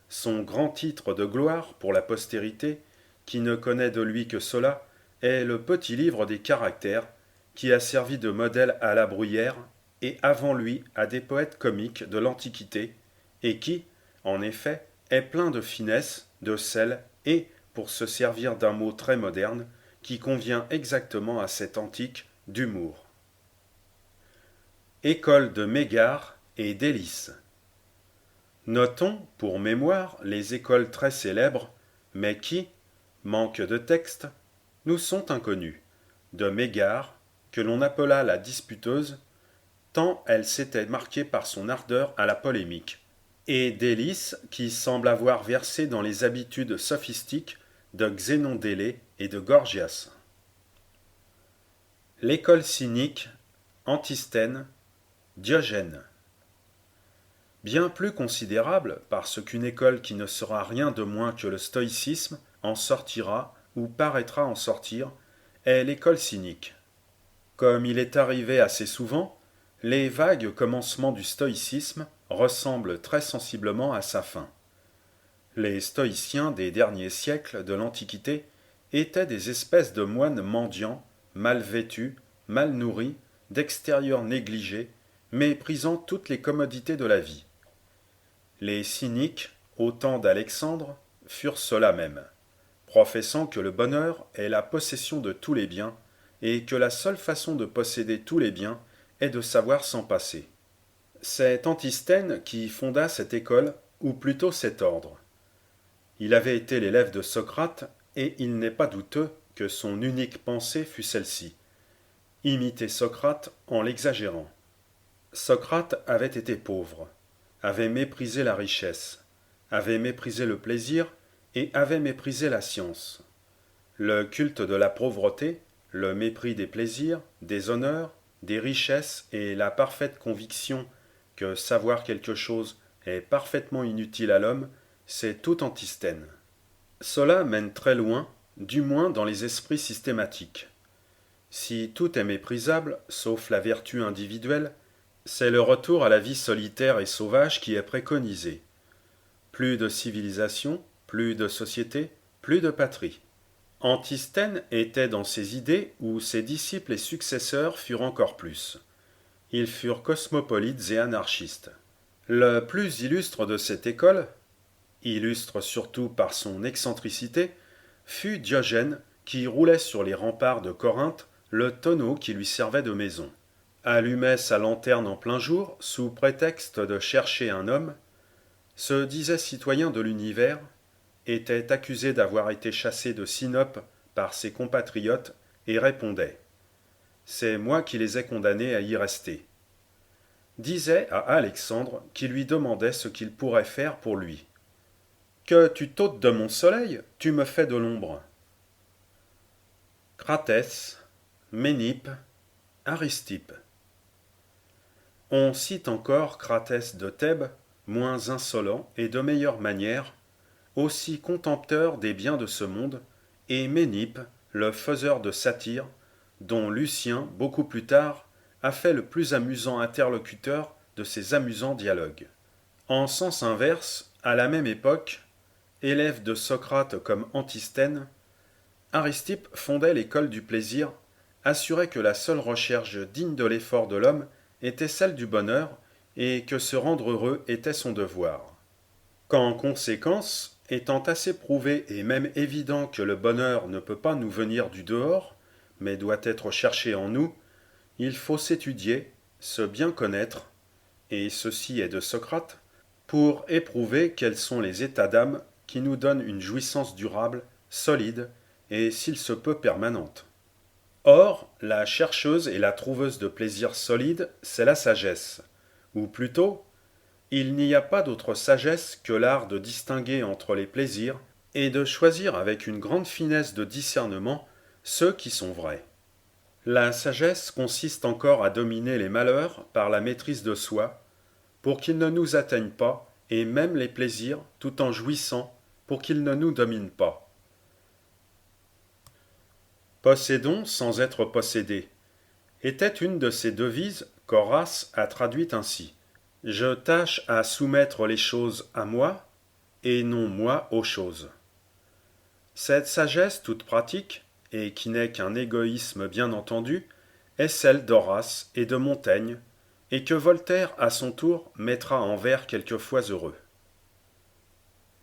Son grand titre de gloire pour la postérité, qui ne connaît de lui que cela, est le petit livre des caractères, qui a servi de modèle à La Bruyère et avant lui à des poètes comiques de l'Antiquité, et qui, en effet, est plein de finesse, de sel et, pour se servir d'un mot très moderne, qui convient exactement à cet antique, d'humour. École de Mégare et d'Hélice. Notons, pour mémoire, les écoles très célèbres, mais qui, manque de texte, nous sont inconnues, de Mégare, que l'on appela la disputeuse, tant elle s'était marquée par son ardeur à la polémique, et d'Hélice, qui semble avoir versé dans les habitudes sophistiques de Xénon d'Élée et de Gorgias. L'école cynique, Antisthène, Diogène. Bien plus considérable, parce qu'une école qui ne sera rien de moins que le stoïcisme en sortira ou paraîtra en sortir, est l'école cynique. Comme il est arrivé assez souvent, les vagues commencements du stoïcisme ressemblent très sensiblement à sa fin. Les stoïciens des derniers siècles de l'Antiquité étaient des espèces de moines mendiants, mal vêtus, mal nourris, d'extérieur négligé, méprisant toutes les commodités de la vie. Les cyniques, au temps d'Alexandre, furent ceux-là même, professant que le bonheur est la possession de tous les biens, et que la seule façon de posséder tous les biens est de savoir s'en passer. C'est Antisthène qui fonda cette école, ou plutôt cet ordre. Il avait été l'élève de Socrate, et il n'est pas douteux que son unique pensée fût celle-ci: imiter Socrate en l'exagérant. Socrate avait été pauvre, avait méprisé la richesse, avait méprisé le plaisir et avait méprisé la science. Le culte de la pauvreté, le mépris des plaisirs, des honneurs, des richesses et la parfaite conviction que savoir quelque chose est parfaitement inutile à l'homme, c'est tout Antisthène. Cela mène très loin, du moins dans les esprits systématiques. Si tout est méprisable, sauf la vertu individuelle, c'est le retour à la vie solitaire et sauvage qui est préconisé. Plus de civilisation, plus de société, plus de patrie. Antisthène était dans ses idées où ses disciples et successeurs furent encore plus. Ils furent cosmopolites et anarchistes. Le plus illustre de cette école, illustre surtout par son excentricité, fut Diogène qui roulait sur les remparts de Corinthe le tonneau qui lui servait de maison. Allumait sa lanterne en plein jour sous prétexte de chercher un homme, se disait citoyen de l'univers, était accusé d'avoir été chassé de Sinope par ses compatriotes et répondait: c'est moi qui les ai condamnés à y rester. Disait à Alexandre qui lui demandait ce qu'il pourrait faire pour lui. Que tu t'ôtes de mon soleil, tu me fais de l'ombre. Cratès, Ménippe, Aristippe. On cite encore Cratès de Thèbes, moins insolent et de meilleure manière, aussi contempteur des biens de ce monde, et Ménippe, le faiseur de satire, dont Lucien, beaucoup plus tard, a fait le plus amusant interlocuteur de ses amusants dialogues. En sens inverse, à la même époque, élève de Socrate comme Antisthène, Aristippe fondait l'école du plaisir, assurait que la seule recherche digne de l'effort de l'homme était celle du bonheur, et que se rendre heureux était son devoir. Qu'en conséquence, étant assez prouvé et même évident que le bonheur ne peut pas nous venir du dehors, mais doit être cherché en nous, il faut s'étudier, se bien connaître, et ceci est de Socrate, pour éprouver quels sont les états d'âme qui nous donnent une jouissance durable, solide, et s'il se peut permanente. Or, la chercheuse et la trouveuse de plaisir solide, c'est la sagesse, ou plutôt, il n'y a pas d'autre sagesse que l'art de distinguer entre les plaisirs et de choisir avec une grande finesse de discernement ceux qui sont vrais. La sagesse consiste encore à dominer les malheurs par la maîtrise de soi, pour qu'ils ne nous atteignent pas, et même les plaisirs, tout en jouissant, pour qu'ils ne nous dominent pas. Possédons sans être possédés était une de ces devises qu'Horace a traduite ainsi. Je tâche à soumettre les choses à moi, et non moi aux choses. Cette sagesse toute pratique, et qui n'est qu'un égoïsme bien entendu, est celle d'Horace et de Montaigne, et que Voltaire à son tour mettra en vers quelquefois heureux.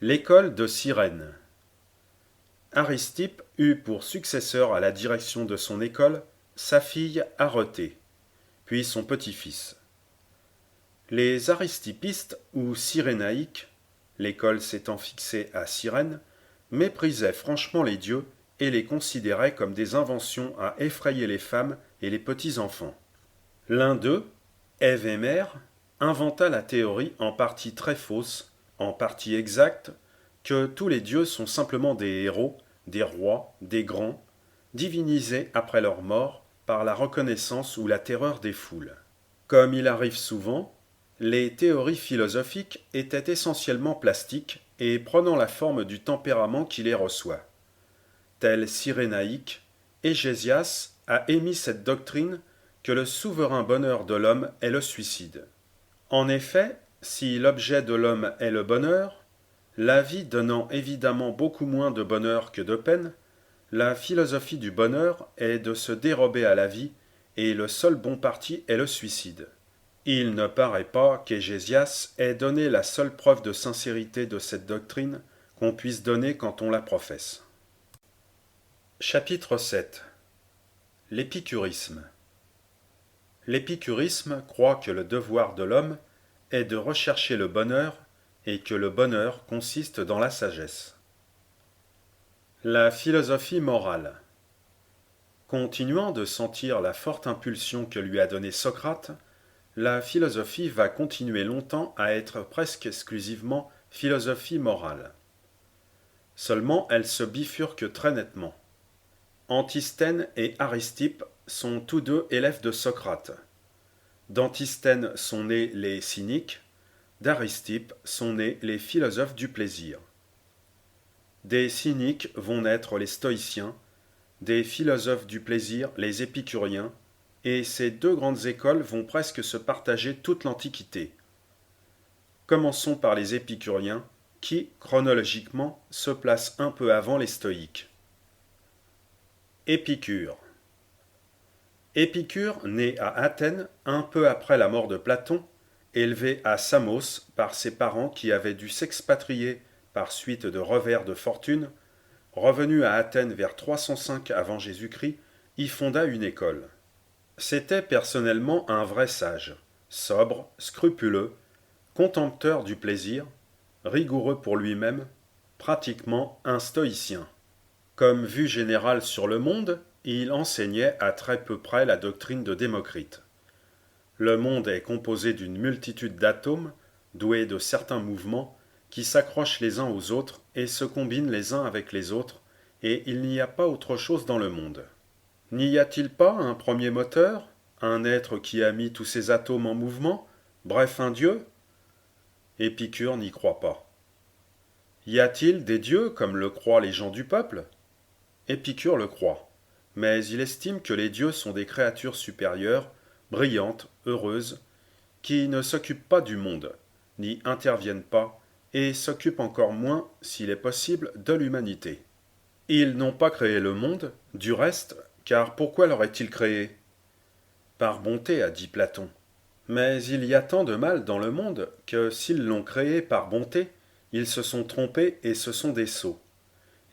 L'école de Cyrène. Aristippe eut pour successeur à la direction de son école sa fille Arethée, puis son petit-fils. Les aristippistes ou cyrénaïques, l'école s'étant fixée à Cyrène, méprisaient franchement les dieux et les considéraient comme des inventions à effrayer les femmes et les petits-enfants. L'un d'eux, Ève et Mère, inventa la théorie en partie très fausse, en partie exacte, que tous les dieux sont simplement des héros, des rois, des grands, divinisés après leur mort par la reconnaissance ou la terreur des foules. Comme il arrive souvent, les théories philosophiques étaient essentiellement plastiques et prenant la forme du tempérament qui les reçoit. Tel Cyrénaïque, Hégésias a émis cette doctrine que le souverain bonheur de l'homme est le suicide. En effet, si l'objet de l'homme est le bonheur, la vie donnant évidemment beaucoup moins de bonheur que de peine, la philosophie du bonheur est de se dérober à la vie, et le seul bon parti est le suicide. Il ne paraît pas qu'Hégésias ait donné la seule preuve de sincérité de cette doctrine qu'on puisse donner quand on la professe. Chapitre 7. L'épicurisme. L'épicurisme croit que le devoir de l'homme est de rechercher le bonheur et que le bonheur consiste dans la sagesse. La philosophie morale. Continuant de sentir la forte impulsion que lui a donnée Socrate, la philosophie va continuer longtemps à être presque exclusivement philosophie morale. Seulement elle se bifurque très nettement. Antisthène et Aristippe sont tous deux élèves de Socrate. D'Antisthène sont nés les cyniques, d'Aristippe sont nés les philosophes du plaisir. Des cyniques vont naître les stoïciens, des philosophes du plaisir les épicuriens, et ces deux grandes écoles vont presque se partager toute l'Antiquité. Commençons par les épicuriens, qui, chronologiquement, se placent un peu avant les stoïques. Épicure. Épicure naît à Athènes un peu après la mort de Platon, élevé à Samos par ses parents qui avaient dû s'expatrier par suite de revers de fortune. Revenu à Athènes vers 305 avant Jésus-Christ, y fonda une école. C'était personnellement un vrai sage, sobre, scrupuleux, contempteur du plaisir, rigoureux pour lui-même, pratiquement un stoïcien. Comme vue générale sur le monde, il enseignait à très peu près la doctrine de Démocrite. Le monde est composé d'une multitude d'atomes, doués de certains mouvements, qui s'accrochent les uns aux autres et se combinent les uns avec les autres, et il n'y a pas autre chose dans le monde. N'y a-t-il pas un premier moteur, un être qui a mis tous ces atomes en mouvement, bref un dieu? Épicure n'y croit pas. Y a-t-il des dieux comme le croient les gens du peuple? Épicure le croit, mais il estime que les dieux sont des créatures supérieures, brillantes, heureuses, qui ne s'occupent pas du monde, n'y interviennent pas, et s'occupent encore moins, s'il est possible, de l'humanité. Ils n'ont pas créé le monde, du reste, car pourquoi l'auraient-ils créé? Par bonté, a dit Platon. Mais il y a tant de mal dans le monde que s'ils l'ont créé par bonté, ils se sont trompés et ce sont des sots.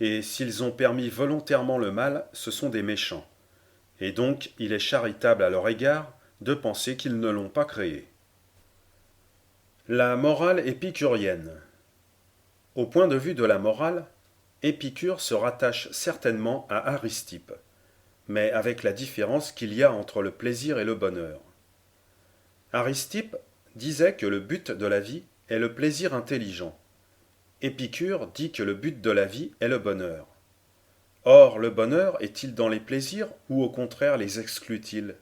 Et s'ils ont permis volontairement le mal, ce sont des méchants. Et donc il est charitable à leur égard de penser qu'ils ne l'ont pas créé. La morale épicurienne. Au point de vue de la morale, Épicure se rattache certainement à Aristippe, mais avec la différence qu'il y a entre le plaisir et le bonheur. Aristippe disait que le but de la vie est le plaisir intelligent. Épicure dit que le but de la vie est le bonheur. Or, le bonheur est-il dans les plaisirs ou au contraire les exclut-il?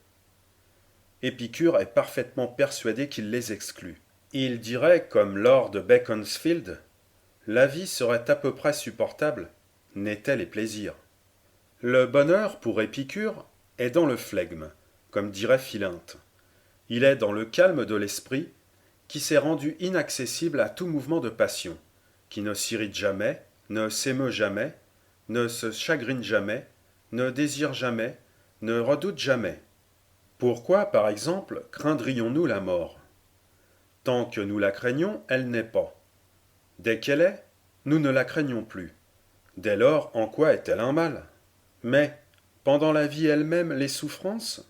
Épicure est parfaitement persuadé qu'il les exclut. Il dirait, comme Lord Beaconsfield, la vie serait à peu près supportable, n'était les plaisirs. Le bonheur, pour Épicure, est dans le flegme, comme dirait Philinte. Il est dans le calme de l'esprit, qui s'est rendu inaccessible à tout mouvement de passion, qui ne s'irrite jamais, ne s'émeut jamais, ne se chagrine jamais, ne désire jamais, ne redoute jamais. Pourquoi, par exemple, craindrions-nous la mort? Tant que nous la craignons, elle n'est pas. Dès qu'elle est, nous ne la craignons plus. Dès lors, en quoi est-elle un mal? Mais, pendant la vie elle-même, les souffrances?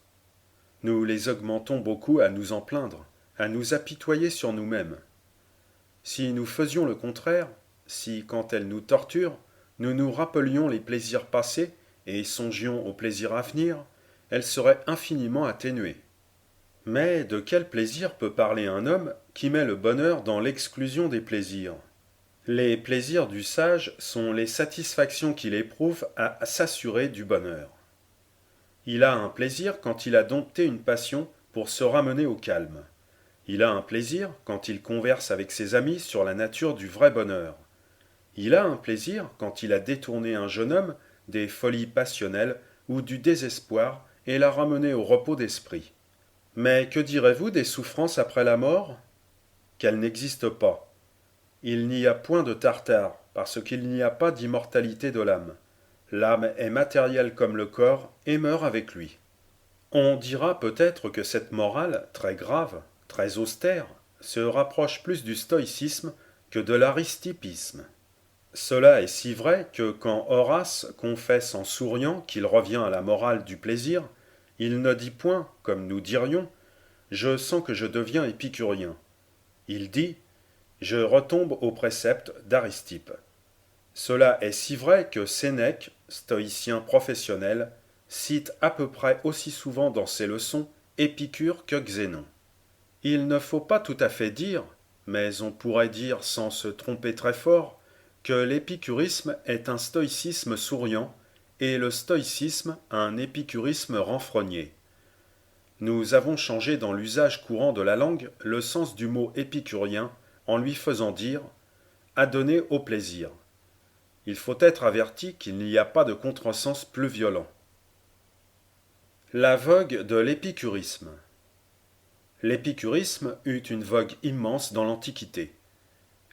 Nous les augmentons beaucoup à nous en plaindre, à nous apitoyer sur nous-mêmes. Si nous faisions le contraire, si, quand elles nous torturent, nous nous rappelions les plaisirs passés et songions aux plaisirs à venir, elles seraient infiniment atténuées. Mais de quel plaisir peut parler un homme qui met le bonheur dans l'exclusion des plaisirs? Les plaisirs du sage sont les satisfactions qu'il éprouve à s'assurer du bonheur. Il a un plaisir quand il a dompté une passion pour se ramener au calme. Il a un plaisir quand il converse avec ses amis sur la nature du vrai bonheur. Il a un plaisir quand il a détourné un jeune homme des folies passionnelles ou du désespoir et l'a ramené au repos d'esprit. Mais que direz-vous des souffrances après la mort? Qu'elles n'existent pas. Il n'y a point de tartare, parce qu'il n'y a pas d'immortalité de l'âme. L'âme est matérielle comme le corps et meurt avec lui. On dira peut-être que cette morale, très grave, très austère, se rapproche plus du stoïcisme que de l'aristippisme. Cela est si vrai que quand Horace confesse en souriant qu'il revient à la morale du plaisir, il ne dit point, comme nous dirions, je sens que je deviens épicurien. Il dit, je retombe au précepte d'Aristippe. Cela est si vrai que Sénèque, stoïcien professionnel, cite à peu près aussi souvent dans ses leçons Épicure que Xénon. Il ne faut pas tout à fait dire, mais on pourrait dire sans se tromper très fort, que l'épicurisme est un stoïcisme souriant et le stoïcisme un épicurisme renfrogné. Nous avons changé dans l'usage courant de la langue le sens du mot épicurien en lui faisant dire adonner au plaisir. Il faut être averti qu'il n'y a pas de contresens plus violent. La vogue de l'épicurisme. L'épicurisme eut une vogue immense dans l'Antiquité.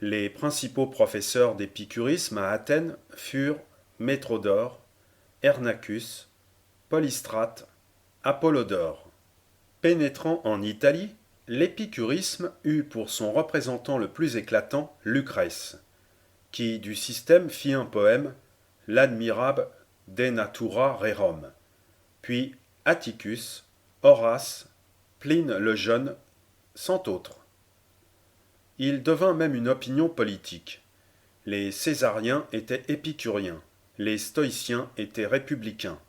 Les principaux professeurs d'épicurisme à Athènes furent Métrodore, Hernacus, Polystrate, Apollodore. Pénétrant en Italie, l'épicurisme eut pour son représentant le plus éclatant Lucrèce, qui du système fit un poème, l'Admirab de Natura Rerum, puis Atticus, Horace, Pline le Jeune, cent autres. Il devint même une opinion politique. Les Césariens étaient épicuriens, les Stoïciens étaient républicains.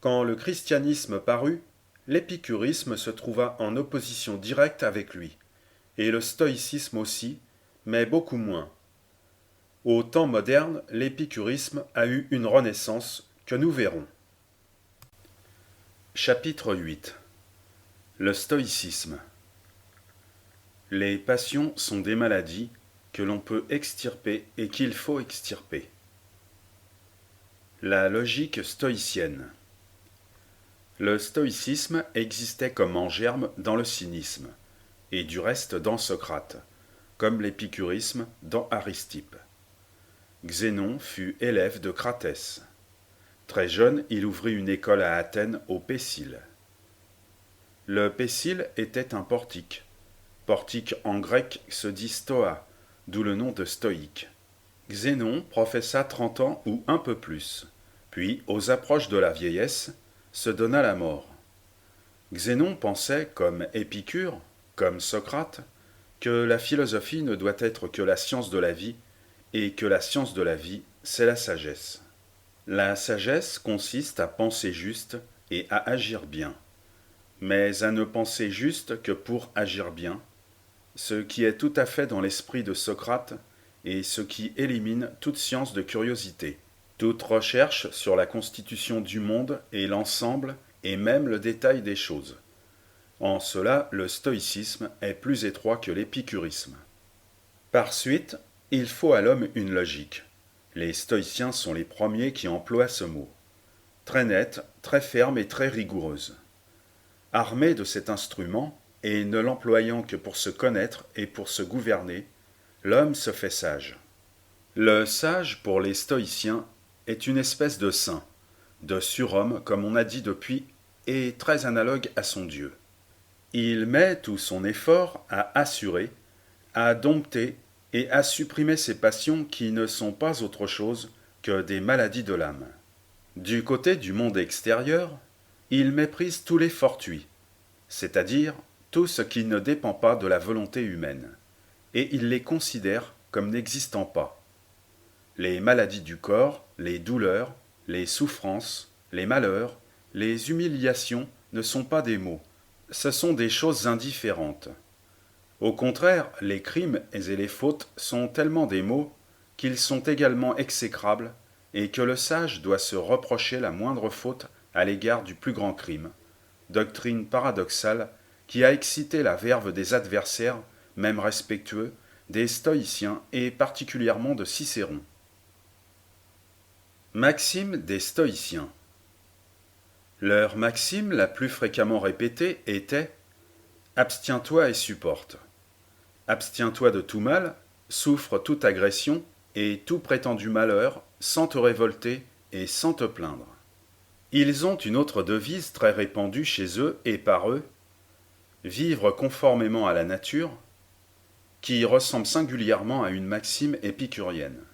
Quand le christianisme parut, l'épicurisme se trouva en opposition directe avec lui, et le stoïcisme aussi, mais beaucoup moins. Au temps moderne, l'épicurisme a eu une renaissance que nous verrons. Chapitre 8. Le stoïcisme. Les passions sont des maladies que l'on peut extirper et qu'il faut extirper. La logique stoïcienne. Le stoïcisme existait comme en germe dans le cynisme, et du reste dans Socrate, comme l'épicurisme dans Aristippe. Xénon fut élève de Cratès. Très jeune, il ouvrit une école à Athènes au Pécile. Le Pécile était un portique. Portique en grec se dit stoa, d'où le nom de stoïque. Xénon professa 30 ans ou un peu plus, puis, aux approches de la vieillesse, se donna la mort. Xénon pensait, comme Épicure, comme Socrate, que la philosophie ne doit être que la science de la vie, et que la science de la vie, c'est la sagesse. La sagesse consiste à penser juste et à agir bien, mais à ne penser juste que pour agir bien, ce qui est tout à fait dans l'esprit de Socrate et ce qui élimine toute science de curiosité, toute recherche sur la constitution du monde et l'ensemble et même le détail des choses. En cela, le stoïcisme est plus étroit que l'épicurisme. Par suite, il faut à l'homme une logique. Les stoïciens sont les premiers qui emploient ce mot. Très nette, très ferme et très rigoureuse. Armé de cet instrument, et ne l'employant que pour se connaître et pour se gouverner, l'homme se fait sage. Le sage, pour les stoïciens, est une espèce de saint, de surhomme, comme on a dit depuis, et très analogue à son Dieu. Il met tout son effort à assurer, à dompter et à supprimer ces passions qui ne sont pas autre chose que des maladies de l'âme. Du côté du monde extérieur, il méprise tous les fortuits, c'est-à-dire tout ce qui ne dépend pas de la volonté humaine, et il les considère comme n'existant pas. Les maladies du corps, les douleurs, les souffrances, les malheurs, les humiliations ne sont pas des maux, ce sont des choses indifférentes. Au contraire, les crimes et les fautes sont tellement des maux qu'ils sont également exécrables et que le sage doit se reprocher la moindre faute à l'égard du plus grand crime, doctrine paradoxale qui a excité la verve des adversaires, même respectueux, des stoïciens et particulièrement de Cicéron. Maxime des stoïciens. Leur maxime la plus fréquemment répétée était « Abstiens-toi et supporte ». Abstiens-toi de tout mal, souffre toute agression et tout prétendu malheur sans te révolter et sans te plaindre. Ils ont une autre devise très répandue chez eux et par eux, vivre conformément à la nature, qui ressemble singulièrement à une maxime épicurienne.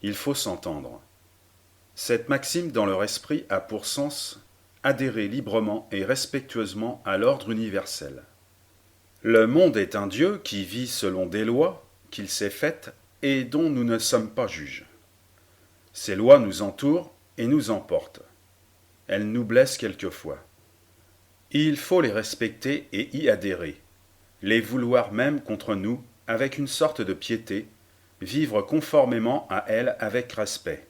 Il faut s'entendre. Cette maxime dans leur esprit a pour sens adhérer librement et respectueusement à l'ordre universel. Le monde est un Dieu qui vit selon des lois qu'il s'est faites et dont nous ne sommes pas juges. Ces lois nous entourent et nous emportent. Elles nous blessent quelquefois. Il faut les respecter et y adhérer, les vouloir même contre nous avec une sorte de piété, vivre conformément à elles avec respect.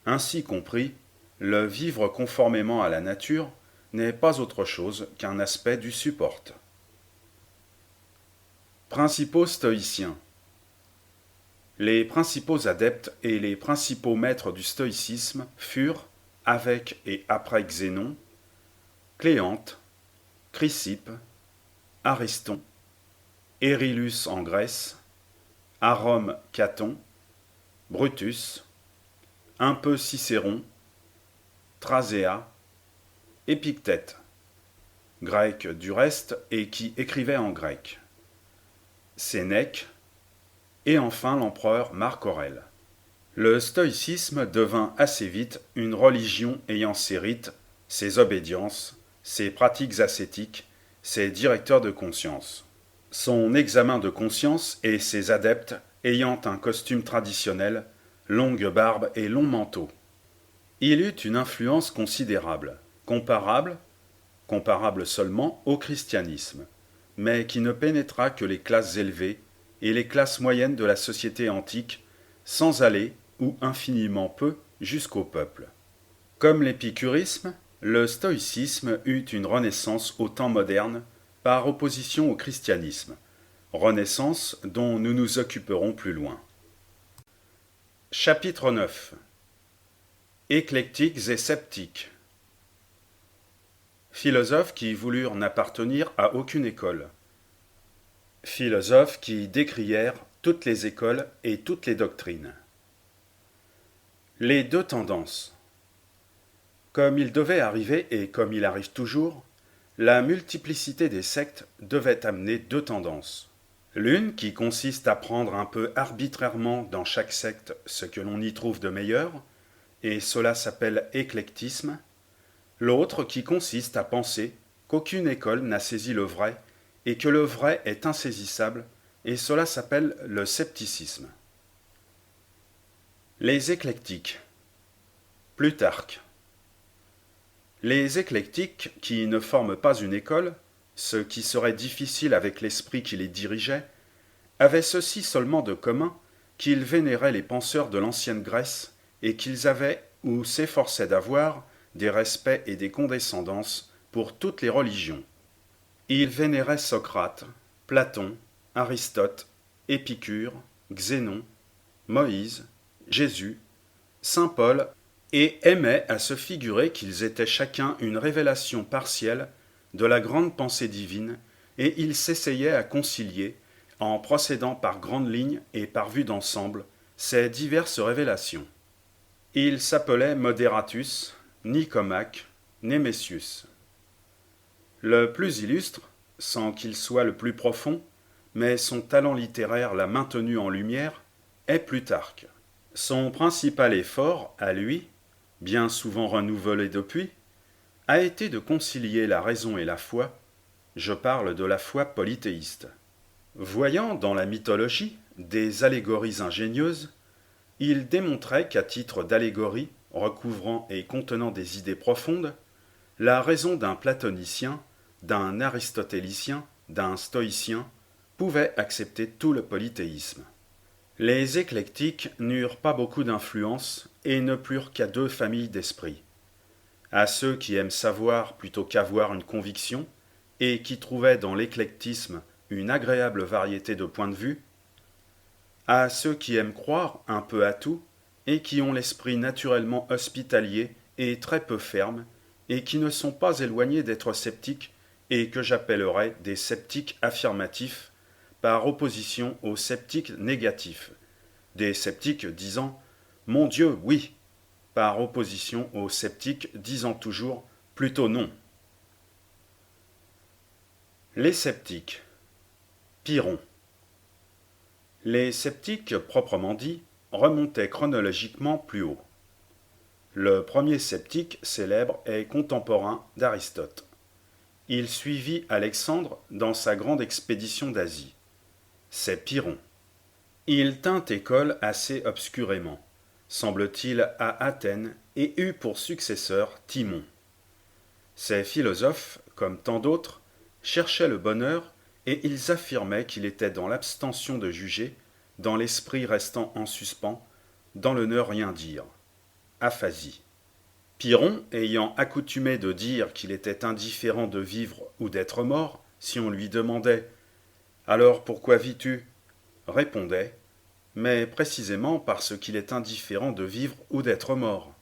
Ainsi compris, le vivre conformément à la nature n'est pas autre chose qu'un aspect du support. Principaux stoïciens. Les principaux adeptes et les principaux maîtres du stoïcisme furent, avec et après Xénon, Cléante, Chrysippe, Ariston, Érylus en Grèce, à Rome Caton, Brutus, un peu Cicéron, Thrasea, Épictète, grec du reste et qui écrivait en grec, Sénèque, et enfin l'empereur Marc Aurèle. Le stoïcisme devint assez vite une religion ayant ses rites, ses obédiences, ses pratiques ascétiques, ses directeurs de conscience. Son examen de conscience et ses adeptes ayant un costume traditionnel, longue barbe et long manteau. Il eut une influence considérable, comparable seulement au christianisme, mais qui ne pénétra que les classes élevées et les classes moyennes de la société antique, sans aller, ou infiniment peu, jusqu'au peuple. Comme l'épicurisme, le stoïcisme eut une renaissance au temps moderne, par opposition au christianisme, renaissance dont nous nous occuperons plus loin. Chapitre 9. Éclectiques et sceptiques. Philosophes qui voulurent n'appartenir à aucune école. Philosophes qui décrièrent toutes les écoles et toutes les doctrines. Les deux tendances. Comme il devait arriver et comme il arrive toujours, la multiplicité des sectes devait amener deux tendances. L'une qui consiste à prendre un peu arbitrairement dans chaque secte ce que l'on y trouve de meilleur, et cela s'appelle éclectisme. L'autre qui consiste à penser qu'aucune école n'a saisi le vrai et que le vrai est insaisissable, et cela s'appelle le scepticisme. Les éclectiques. Plutarque. Les éclectiques, qui ne forment pas une école, ce qui serait difficile avec l'esprit qui les dirigeait, avaient ceci seulement de commun qu'ils vénéraient les penseurs de l'ancienne Grèce et qu'ils avaient, ou s'efforçaient d'avoir, des respects et des condescendances pour toutes les religions. Ils vénéraient Socrate, Platon, Aristote, Épicure, Xénon, Moïse, Jésus, saint Paul, et aimaient à se figurer qu'ils étaient chacun une révélation partielle de la grande pensée divine, et ils s'essayaient à concilier, en procédant par grandes lignes et par vue d'ensemble, ces diverses révélations. Ils s'appelaient Moderatus, Nicomaque, Némésius. Le plus illustre, sans qu'il soit le plus profond, mais son talent littéraire l'a maintenu en lumière, est Plutarque. Son principal effort, à lui, bien souvent renouvelé depuis, a été de concilier la raison et la foi, je parle de la foi polythéiste. Voyant dans la mythologie des allégories ingénieuses, il démontrait qu'à titre d'allégorie, recouvrant et contenant des idées profondes, la raison d'un platonicien, d'un aristotélicien, d'un stoïcien pouvait accepter tout le polythéisme. Les éclectiques n'eurent pas beaucoup d'influence et ne plurent qu'à deux familles d'esprit. À ceux qui aiment savoir plutôt qu'avoir une conviction, et qui trouvaient dans l'éclectisme une agréable variété de points de vue, à ceux qui aiment croire un peu à tout, et qui ont l'esprit naturellement hospitalier et très peu ferme, et qui ne sont pas éloignés d'être sceptiques, et que j'appellerais des sceptiques affirmatifs, par opposition aux sceptiques négatifs, des sceptiques disant « Mon Dieu, oui », par opposition aux sceptiques disant toujours « plutôt non ». Les sceptiques. Pyrrhon. Les sceptiques, proprement dit, remontaient chronologiquement plus haut. Le premier sceptique célèbre est contemporain d'Aristote. Il suivit Alexandre dans sa grande expédition d'Asie. C'est Pyrrhon. Il tint école assez obscurément, semble-t-il à Athènes, et eut pour successeur Timon. Ces philosophes, comme tant d'autres, cherchaient le bonheur et ils affirmaient qu'il était dans l'abstention de juger, dans l'esprit restant en suspens, dans le ne rien dire. Aphasie. Pyrrhon, ayant accoutumé de dire qu'il était indifférent de vivre ou d'être mort, si on lui demandait « Alors pourquoi vis-tu » répondait « Mais précisément parce qu'il est indifférent de vivre ou d'être mort. »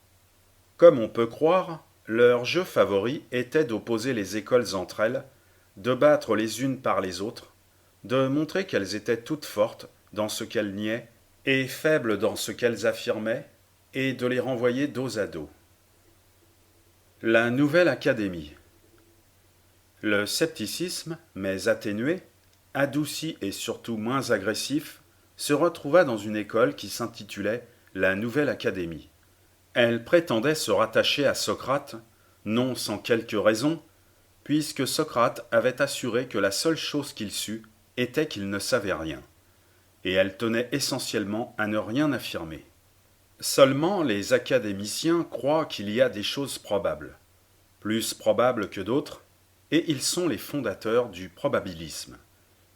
Comme on peut croire, leur jeu favori était d'opposer les écoles entre elles, de battre les unes par les autres, de montrer qu'elles étaient toutes fortes dans ce qu'elles niaient et faibles dans ce qu'elles affirmaient, et de les renvoyer dos à dos. La nouvelle académie. Le scepticisme, mais atténué, adouci et surtout moins agressif, se retrouva dans une école qui s'intitulait la Nouvelle Académie. Elle prétendait se rattacher à Socrate, non sans quelque raison, puisque Socrate avait assuré que la seule chose qu'il sût était qu'il ne savait rien, et elle tenait essentiellement à ne rien affirmer. Seulement les académiciens croient qu'il y a des choses probables, plus probables que d'autres, et ils sont les fondateurs du probabilisme,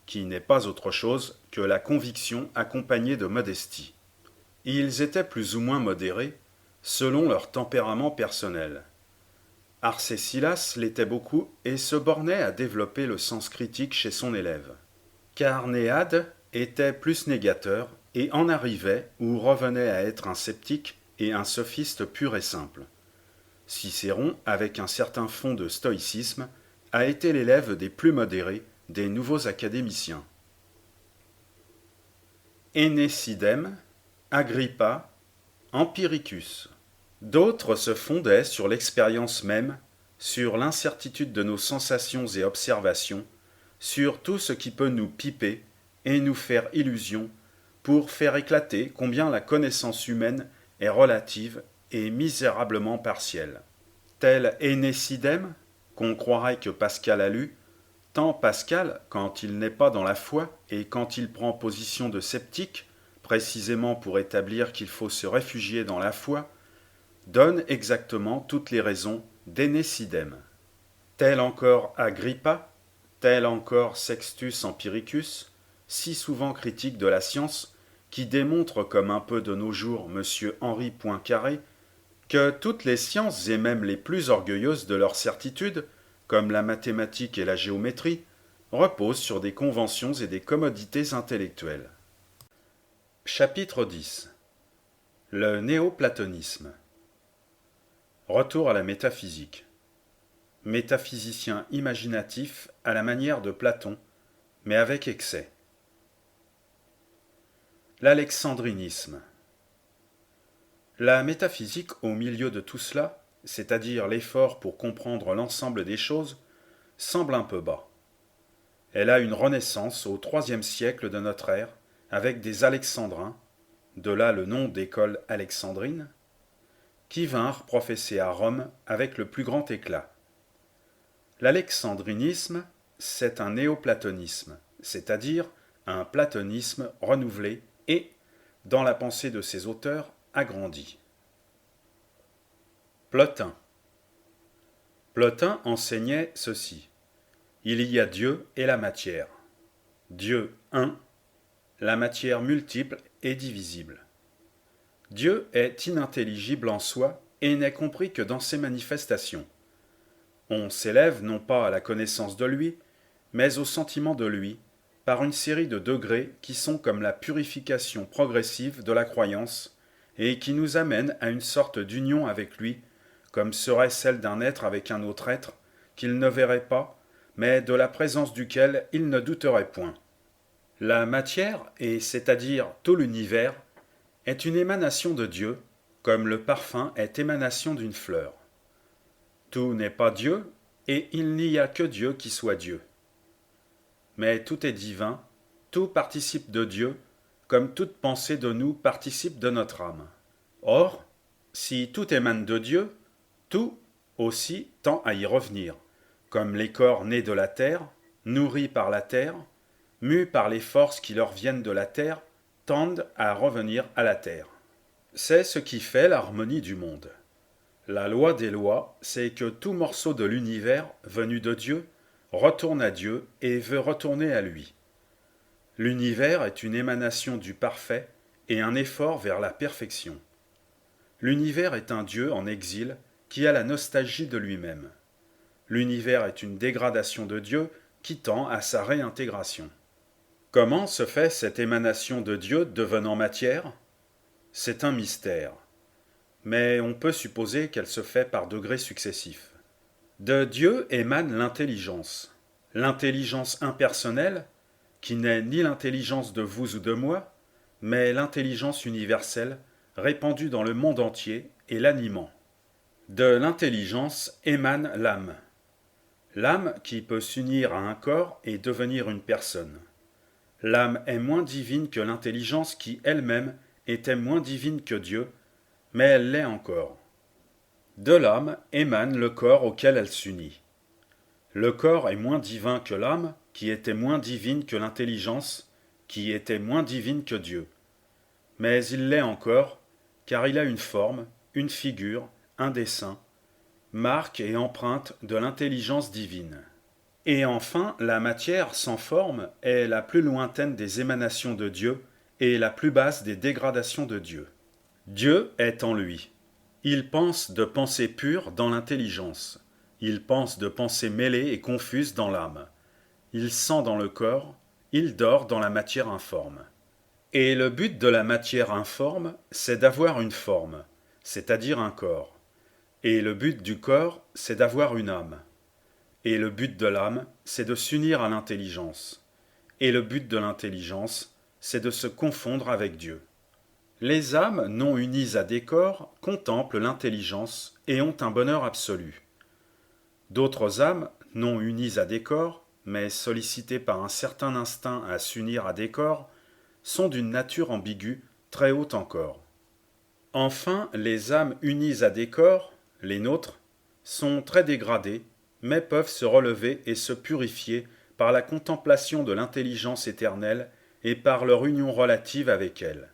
qui n'est pas autre chose que la conviction accompagnée de modestie. Ils étaient plus ou moins modérés, selon leur tempérament personnel. Arcésilas l'était beaucoup et se bornait à développer le sens critique chez son élève. Carnéade était plus négateur et en arrivait ou revenait à être un sceptique et un sophiste pur et simple. Cicéron, avec un certain fond de stoïcisme, a été l'élève des plus modérés des nouveaux académiciens. Énécidème, Agrippa, Empiricus. D'autres se fondaient sur l'expérience même, sur l'incertitude de nos sensations et observations, sur tout ce qui peut nous piper et nous faire illusion, pour faire éclater combien la connaissance humaine est relative et misérablement partielle. Tel Énécidème, qu'on croirait que Pascal a lu, tant Pascal, quand il n'est pas dans la foi et quand il prend position de sceptique, précisément pour établir qu'il faut se réfugier dans la foi, donne exactement toutes les raisons d'Énécidème. Tel encore Agrippa, tel encore Sextus Empiricus, si souvent critique de la science, qui démontre comme un peu de nos jours M. Henri Poincaré, que toutes les sciences et même les plus orgueilleuses de leur certitude, comme la mathématique et la géométrie, reposent sur des conventions et des commodités intellectuelles. Chapitre 10. Le néoplatonisme. Retour à la métaphysique. Métaphysicien imaginatif à la manière de Platon, mais avec excès. L'alexandrinisme. La métaphysique au milieu de tout cela, c'est-à-dire l'effort pour comprendre l'ensemble des choses, semble un peu bas. Elle a une renaissance au IIIe siècle de notre ère, avec des alexandrins, de là le nom d'école alexandrine, qui vinrent professer à Rome avec le plus grand éclat. L'alexandrinisme, c'est un néoplatonisme, c'est-à-dire un platonisme renouvelé et, dans la pensée de ses auteurs, agrandi. Plotin. Plotin enseignait ceci. Il y a Dieu et la matière. Dieu un, la matière multiple et divisible. Dieu est inintelligible en soi et n'est compris que dans ses manifestations. On s'élève non pas à la connaissance de lui, mais au sentiment de lui, par une série de degrés qui sont comme la purification progressive de la croyance et qui nous amènent à une sorte d'union avec lui, comme serait celle d'un être avec un autre être, qu'il ne verrait pas, mais de la présence duquel il ne douterait point. La matière, et c'est-à-dire tout l'univers, est une émanation de Dieu, comme le parfum est émanation d'une fleur. Tout n'est pas Dieu, et il n'y a que Dieu qui soit Dieu. Mais tout est divin, tout participe de Dieu, comme toute pensée de nous participe de notre âme. Or, si tout émane de Dieu, tout aussi tend à y revenir, comme les corps nés de la terre, nourris par la terre, mus par les forces qui leur viennent de la terre, tendent à revenir à la terre. C'est ce qui fait l'harmonie du monde. La loi des lois, c'est que tout morceau de l'univers venu de Dieu retourne à Dieu et veut retourner à lui. L'univers est une émanation du parfait et un effort vers la perfection. L'univers est un Dieu en exil qui a la nostalgie de lui-même. L'univers est une dégradation de Dieu qui tend à sa réintégration. Comment se fait cette émanation de Dieu devenant matière ? C'est un mystère, mais on peut supposer qu'elle se fait par degrés successifs. De Dieu émane l'intelligence impersonnelle, qui n'est ni l'intelligence de vous ou de moi, mais l'intelligence universelle répandue dans le monde entier et l'animant. De l'intelligence émane l'âme. L'âme qui peut s'unir à un corps et devenir une personne. L'âme est moins divine que l'intelligence qui elle-même était moins divine que Dieu, mais elle l'est encore. De l'âme émane le corps auquel elle s'unit. Le corps est moins divin que l'âme, qui était moins divine que l'intelligence, qui était moins divine que Dieu. Mais il l'est encore, car il a une forme, une figure, un dessin, marque et empreinte de l'intelligence divine. Et enfin, la matière sans forme est la plus lointaine des émanations de Dieu et la plus basse des dégradations de Dieu. Dieu est en lui. Il pense de pensées pures dans l'intelligence. Il pense de pensées mêlées et confuses dans l'âme. Il sent dans le corps. Il dort dans la matière informe. Et le but de la matière informe, c'est d'avoir une forme, c'est-à-dire un corps. Et le but du corps, c'est d'avoir une âme. Et le but de l'âme, c'est de s'unir à l'intelligence. Et le but de l'intelligence, c'est de se confondre avec Dieu. Les âmes non unies à des corps contemplent l'intelligence et ont un bonheur absolu. D'autres âmes, non unies à des corps, mais sollicitées par un certain instinct à s'unir à des corps, sont d'une nature ambiguë, très haute encore. Enfin, les âmes unies à des corps, les nôtres, sont très dégradées, mais peuvent se relever et se purifier par la contemplation de l'intelligence éternelle et par leur union relative avec elle.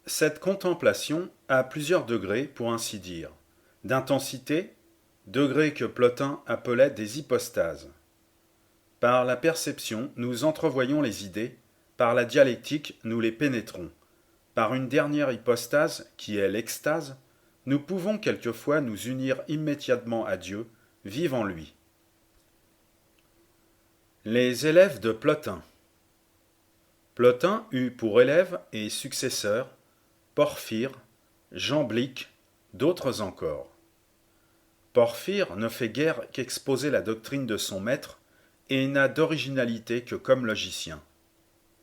Cette contemplation a plusieurs degrés, pour ainsi dire, d'intensité, degrés que Plotin appelait des hypostases. Par la perception, nous entrevoyons les idées, par la dialectique, nous les pénétrons. Par une dernière hypostase, qui est l'extase, nous pouvons quelquefois nous unir immédiatement à Dieu, vivre en lui. Les élèves de Plotin. Plotin eut pour élève et successeur Porphyre, Jamblique, d'autres encore. Porphyre ne fait guère qu'exposer la doctrine de son maître et n'a d'originalité que comme logicien.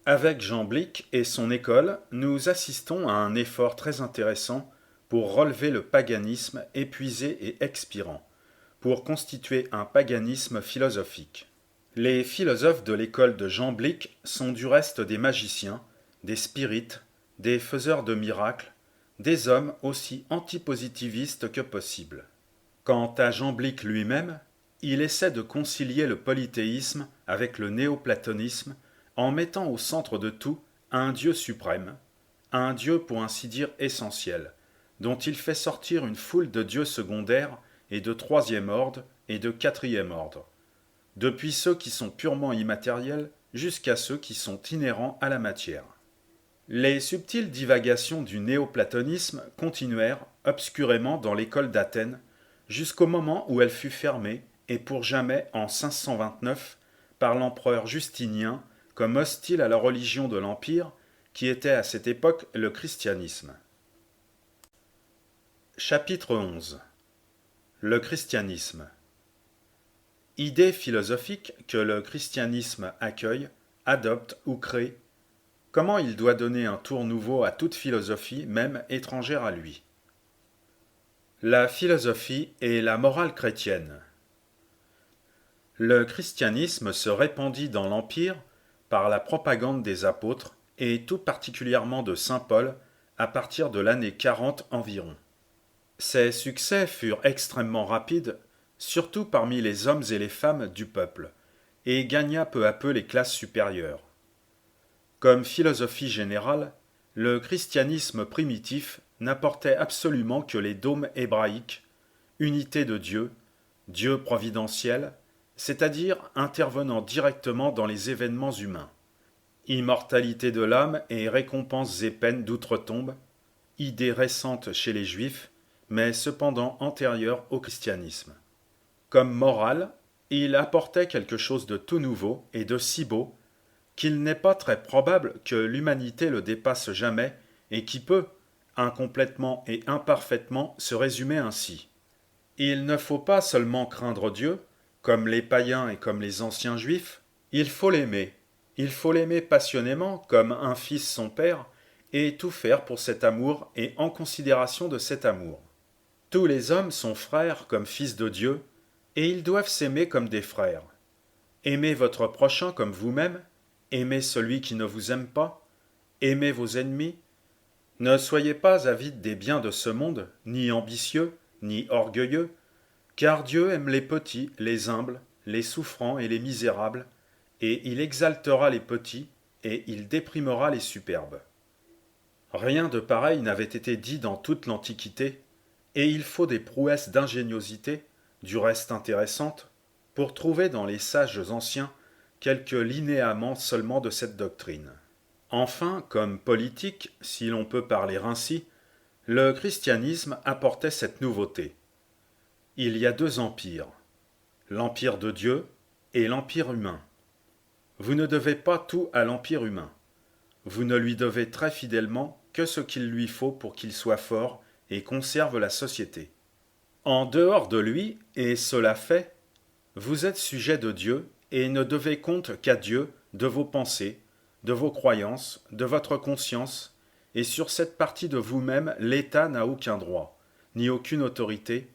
Avec Jamblique et son école, nous assistons à un effort très intéressant pour relever le paganisme épuisé et expirant, pour constituer un paganisme philosophique. Les philosophes de l'école de Jamblique sont du reste des magiciens, des spirites, des faiseurs de miracles, des hommes aussi antipositivistes que possible. Quant à Jamblique lui-même, il essaie de concilier le polythéisme avec le néoplatonisme en mettant au centre de tout un Dieu suprême, un Dieu pour ainsi dire essentiel, dont il fait sortir une foule de dieux secondaires et de troisième ordre et de quatrième ordre, depuis ceux qui sont purement immatériels jusqu'à ceux qui sont inhérents à la matière. Les subtiles divagations du néoplatonisme continuèrent obscurément dans l'école d'Athènes jusqu'au moment où elle fut fermée et pour jamais en 529 par l'empereur Justinien comme hostile à la religion de l'Empire qui était à cette époque le christianisme. Chapitre 11. Le christianisme. Idée philosophique que le christianisme accueille, adopte ou crée, comment il doit donner un tour nouveau à toute philosophie, même étrangère à lui. La philosophie et la morale chrétienne. Le christianisme se répandit dans l'Empire par la propagande des apôtres et tout particulièrement de saint Paul à partir de l'année 40 environ. Ses succès furent extrêmement rapides, surtout parmi les hommes et les femmes du peuple, et gagna peu à peu les classes supérieures. Comme philosophie générale, le christianisme primitif n'apportait absolument que les dogmes hébraïques, unité de Dieu, Dieu providentiel, c'est-à-dire intervenant directement dans les événements humains, immortalité de l'âme et récompenses et peines d'outre-tombe, idée récente chez les Juifs, mais cependant antérieure au christianisme. Comme morale, il apportait quelque chose de tout nouveau et de si beau qu'il n'est pas très probable que l'humanité le dépasse jamais et qui peut, incomplètement et imparfaitement, se résumer ainsi. Il ne faut pas seulement craindre Dieu, comme les païens et comme les anciens juifs, il faut l'aimer. Il faut l'aimer passionnément, comme un fils son père, et tout faire pour cet amour et en considération de cet amour. Tous les hommes sont frères comme fils de Dieu, et ils doivent s'aimer comme des frères. Aimez votre prochain comme vous-même, aimez celui qui ne vous aime pas, aimez vos ennemis. Ne soyez pas avides des biens de ce monde, ni ambitieux, ni orgueilleux, car Dieu aime les petits, les humbles, les souffrants et les misérables, et il exaltera les petits, et il déprimera les superbes. Rien de pareil n'avait été dit dans toute l'Antiquité, et il faut des prouesses d'ingéniosité, du reste intéressantes, pour trouver dans les sages anciens quelques linéaments seulement de cette doctrine. Enfin, comme politique, si l'on peut parler ainsi, le christianisme apportait cette nouveauté. Il y a deux empires, l'empire de Dieu et l'empire humain. Vous ne devez pas tout à l'empire humain. Vous ne lui devez très fidèlement que ce qu'il lui faut pour qu'il soit fort et conserve la société. En dehors de lui, et cela fait, vous êtes sujet de Dieu et ne devez compte qu'à Dieu de vos pensées, de vos croyances, de votre conscience, et sur cette partie de vous-même l'État n'a aucun droit, ni aucune autorité,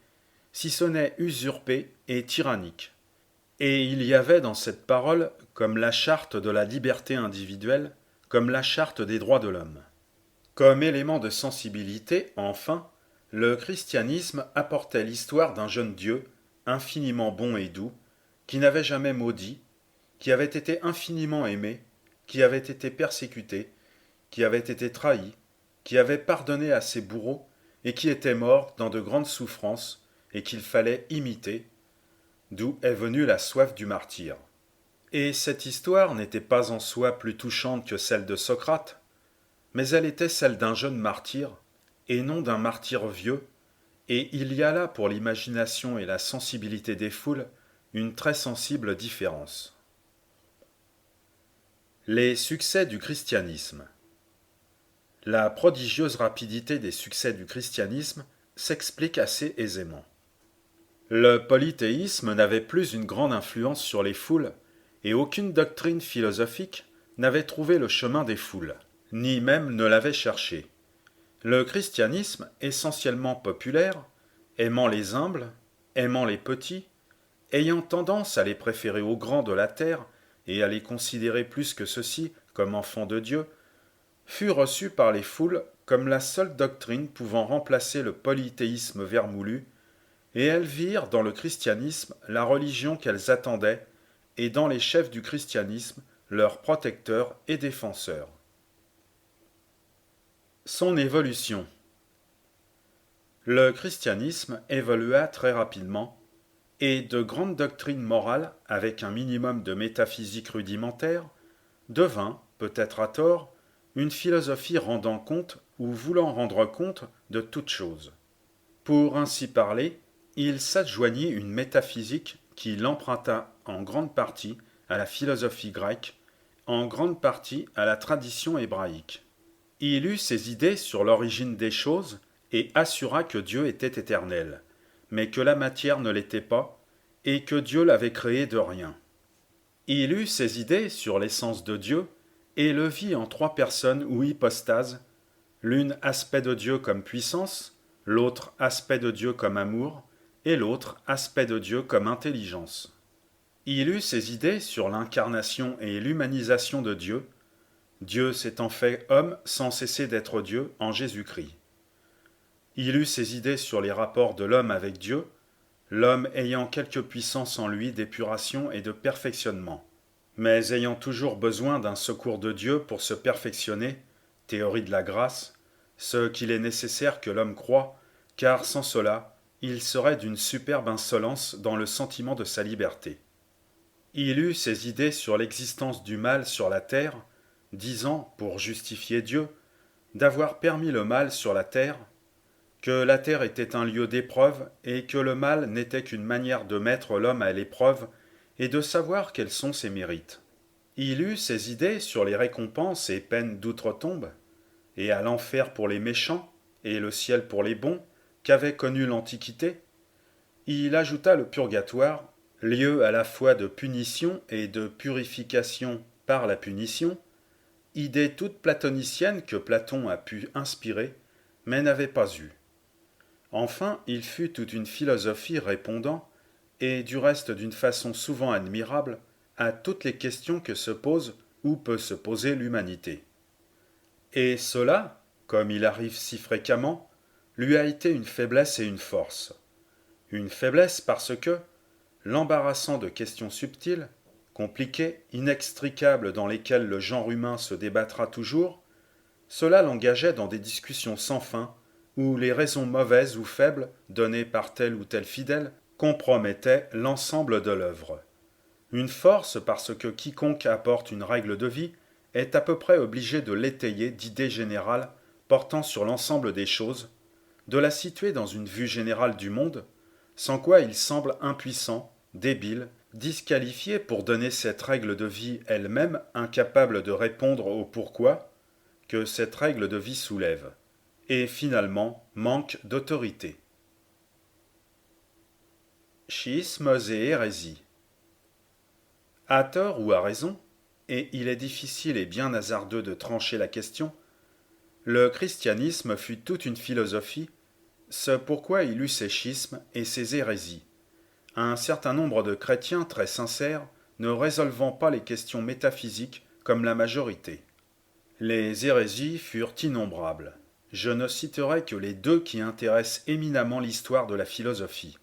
si ce n'est usurpé et tyrannique. Et il y avait dans cette parole comme la charte de la liberté individuelle, comme la charte des droits de l'homme. Comme élément de sensibilité, enfin, le christianisme apportait l'histoire d'un jeune Dieu, infiniment bon et doux, qui n'avait jamais maudit, qui avait été infiniment aimé, qui avait été persécuté, qui avait été trahi, qui avait pardonné à ses bourreaux, et qui était mort dans de grandes souffrances, et qu'il fallait imiter, d'où est venue la soif du martyr. Et cette histoire n'était pas en soi plus touchante que celle de Socrate, mais elle était celle d'un jeune martyr, et non d'un martyr vieux, et il y a là pour l'imagination et la sensibilité des foules une très sensible différence. Les succès du christianisme. La prodigieuse rapidité des succès du christianisme s'explique assez aisément. Le polythéisme n'avait plus une grande influence sur les foules, et aucune doctrine philosophique n'avait trouvé le chemin des foules, ni même ne l'avait cherché. Le christianisme, essentiellement populaire, aimant les humbles, aimant les petits, ayant tendance à les préférer aux grands de la terre et à les considérer plus que ceux-ci comme enfants de Dieu, fut reçu par les foules comme la seule doctrine pouvant remplacer le polythéisme vermoulu, et elles virent dans le christianisme la religion qu'elles attendaient, et dans les chefs du christianisme leurs protecteurs et défenseurs. Son évolution. Le christianisme évolua très rapidement, et de grandes doctrines morales, avec un minimum de métaphysique rudimentaire, devint, peut-être à tort, une philosophie rendant compte ou voulant rendre compte de toutes choses. Pour ainsi parler, il s'adjoignit une métaphysique qui l'emprunta en grande partie à la philosophie grecque, en grande partie à la tradition hébraïque. Il eut ses idées sur l'origine des choses et assura que Dieu était éternel, mais que la matière ne l'était pas, et que Dieu l'avait créée de rien. Il eut ses idées sur l'essence de Dieu, et le vit en trois personnes ou hypostases, l'une aspect de Dieu comme puissance, l'autre aspect de Dieu comme amour, et l'autre aspect de Dieu comme intelligence. Il eut ses idées sur l'incarnation et l'humanisation de Dieu, Dieu s'étant fait homme sans cesser d'être Dieu en Jésus-Christ. Il eut ses idées sur les rapports de l'homme avec Dieu, l'homme ayant quelque puissance en lui d'épuration et de perfectionnement, mais ayant toujours besoin d'un secours de Dieu pour se perfectionner, théorie de la grâce, ce qu'il est nécessaire que l'homme croie, car sans cela, il serait d'une superbe insolence dans le sentiment de sa liberté. Il eut ses idées sur l'existence du mal sur la terre, disant, pour justifier Dieu, d'avoir permis le mal sur la terre, que la terre était un lieu d'épreuve et que le mal n'était qu'une manière de mettre l'homme à l'épreuve et de savoir quels sont ses mérites. Il eut ses idées sur les récompenses et peines d'outre-tombe, et à l'enfer pour les méchants et le ciel pour les bons qu'avait connu l'Antiquité. Il ajouta le purgatoire, lieu à la fois de punition et de purification par la punition, idée toute platonicienne que Platon a pu inspirer, mais n'avait pas eue. Enfin, il fut toute une philosophie répondant, et du reste d'une façon souvent admirable, à toutes les questions que se pose ou peut se poser l'humanité. Et cela, comme il arrive si fréquemment, lui a été une faiblesse et une force. Une faiblesse parce que, l'embarrassant de questions subtiles, compliquées, inextricables dans lesquelles le genre humain se débattra toujours, Cela l'engageait dans des discussions sans fin, où les raisons mauvaises ou faibles données par tel ou tel fidèle compromettaient l'ensemble de l'œuvre. Une force parce que quiconque apporte une règle de vie est à peu près obligé de l'étayer d'idées générales portant sur l'ensemble des choses, de la situer dans une vue générale du monde, sans quoi il semble impuissant, débile, disqualifié pour donner cette règle de vie elle-même incapable de répondre au pourquoi que cette règle de vie soulève, et finalement manque d'autorité. Schismes et hérésies. À tort ou à raison, et il est difficile et bien hasardeux de trancher la question, le christianisme fut toute une philosophie, ce pourquoi il eut ses schismes et ses hérésies. Un certain nombre de chrétiens très sincères ne résolvant pas les questions métaphysiques comme la majorité. Les hérésies furent innombrables. Je ne citerai que les deux qui intéressent éminemment l'histoire de la philosophie.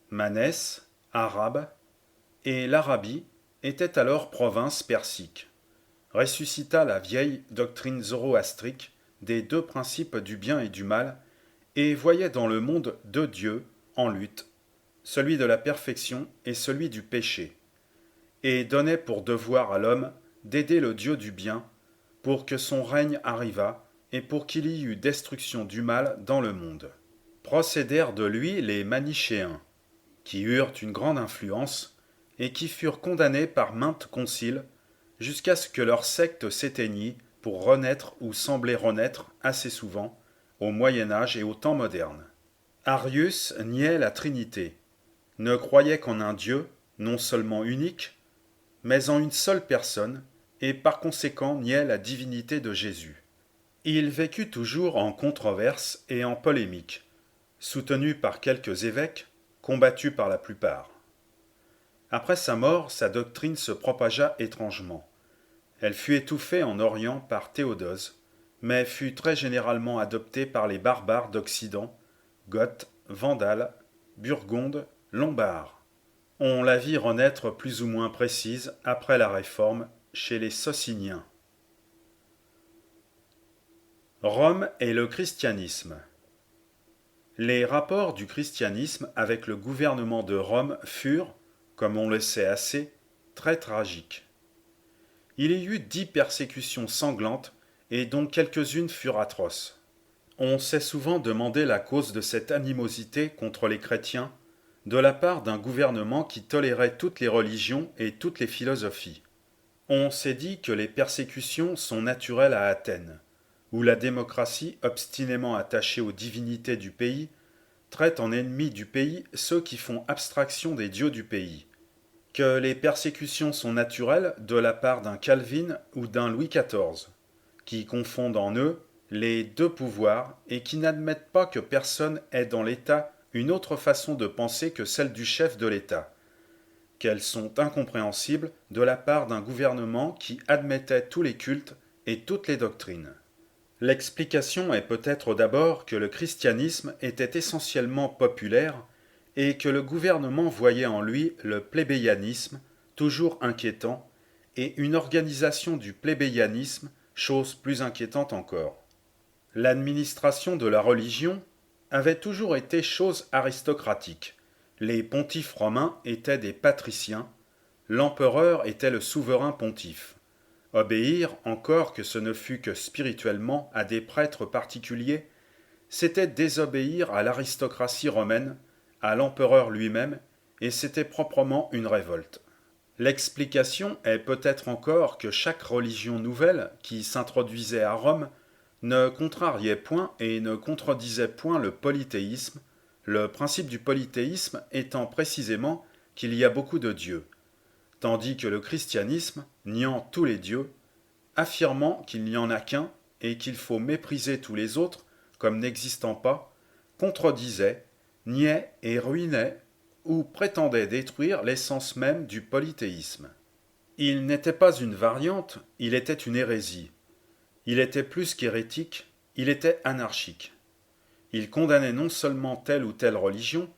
Manès, arabe, et l'Arabie était alors province persique. Ressuscita la vieille doctrine zoroastrique des deux principes du bien et du mal, et voyait dans le monde deux dieux en lutte, celui de la perfection et celui du péché, et donnait pour devoir à l'homme d'aider le Dieu du bien, pour que son règne arrivât, et pour qu'il y eût destruction du mal dans le monde. Procédèrent de lui les Manichéens, qui eurent une grande influence, et qui furent condamnés par maintes conciles, jusqu'à ce que leur secte s'éteignît pour renaître ou sembler renaître assez souvent, au Moyen Âge et au temps moderne. Arius niait la Trinité, ne croyait qu'en un Dieu, non seulement unique, mais en une seule personne, et par conséquent niait la divinité de Jésus. Il vécut toujours en controverse et en polémique, soutenu par quelques évêques, combattu par la plupart. Après sa mort, sa doctrine se propagea étrangement. Elle fut étouffée en Orient par Théodose, mais fut très généralement adoptée par les barbares d'Occident, Goths, Vandales, Burgondes, Lombards. On la vit renaître plus ou moins précise après la Réforme chez les Sociniens. Rome et le christianisme. Les rapports du christianisme avec le gouvernement de Rome furent, comme on le sait assez, très tragiques. Il y eut 10 persécutions sanglantes, et dont quelques-unes furent atroces. On s'est souvent demandé la cause de cette animosité contre les chrétiens de la part d'un gouvernement qui tolérait toutes les religions et toutes les philosophies. On s'est dit que les persécutions sont naturelles à Athènes, où la démocratie, obstinément attachée aux divinités du pays, traite en ennemis du pays ceux qui font abstraction des dieux du pays. Que les persécutions sont naturelles de la part d'un Calvin ou d'un Louis XIV, qui confondent en eux les deux pouvoirs et qui n'admettent pas que personne ait dans l'État une autre façon de penser que celle du chef de l'État, qu'elles sont incompréhensibles de la part d'un gouvernement qui admettait tous les cultes et toutes les doctrines. L'explication est peut-être d'abord que le christianisme était essentiellement populaire et que le gouvernement voyait en lui le plébéianisme, toujours inquiétant, et une organisation du plébéianisme, chose plus inquiétante encore. L'administration de la religion avait toujours été chose aristocratique. Les pontifes romains étaient des patriciens, l'empereur était le souverain pontife. Obéir, encore que ce ne fût que spirituellement, à des prêtres particuliers, c'était désobéir à l'aristocratie romaine, à l'empereur lui-même, et c'était proprement une révolte. L'explication est peut-être encore que chaque religion nouvelle qui s'introduisait à Rome ne contrariait point et ne contredisait point le polythéisme, le principe du polythéisme étant précisément qu'il y a beaucoup de dieux, tandis que le christianisme, niant tous les dieux, affirmant qu'il n'y en a qu'un et qu'il faut mépriser tous les autres comme n'existant pas, contredisait, niait et ruinait ou prétendait détruire l'essence même du polythéisme. Il n'était pas une variante, il était une hérésie. Il était plus qu'hérétique, il était anarchique. Il condamnait non seulement telle ou telle religion,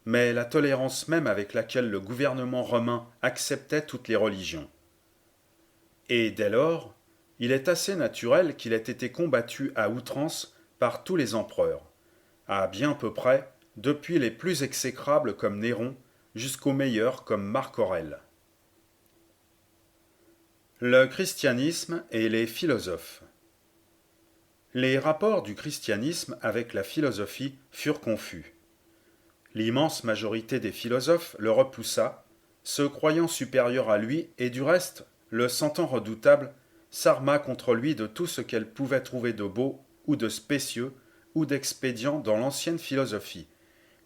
mais la tolérance même avec laquelle le gouvernement romain acceptait toutes les religions. Et dès lors, il est assez naturel qu'il ait été combattu à outrance par tous les empereurs, à bien peu près, depuis les plus exécrables comme Néron jusqu'aux meilleurs comme Marc Aurèle. Le christianisme et les philosophes. Les rapports du christianisme avec la philosophie furent confus. L'immense majorité des philosophes le repoussa, se croyant supérieur à lui et du reste, le sentant redoutable, s'arma contre lui de tout ce qu'elle pouvait trouver de beau ou de spécieux ou d'expédient dans l'ancienne philosophie,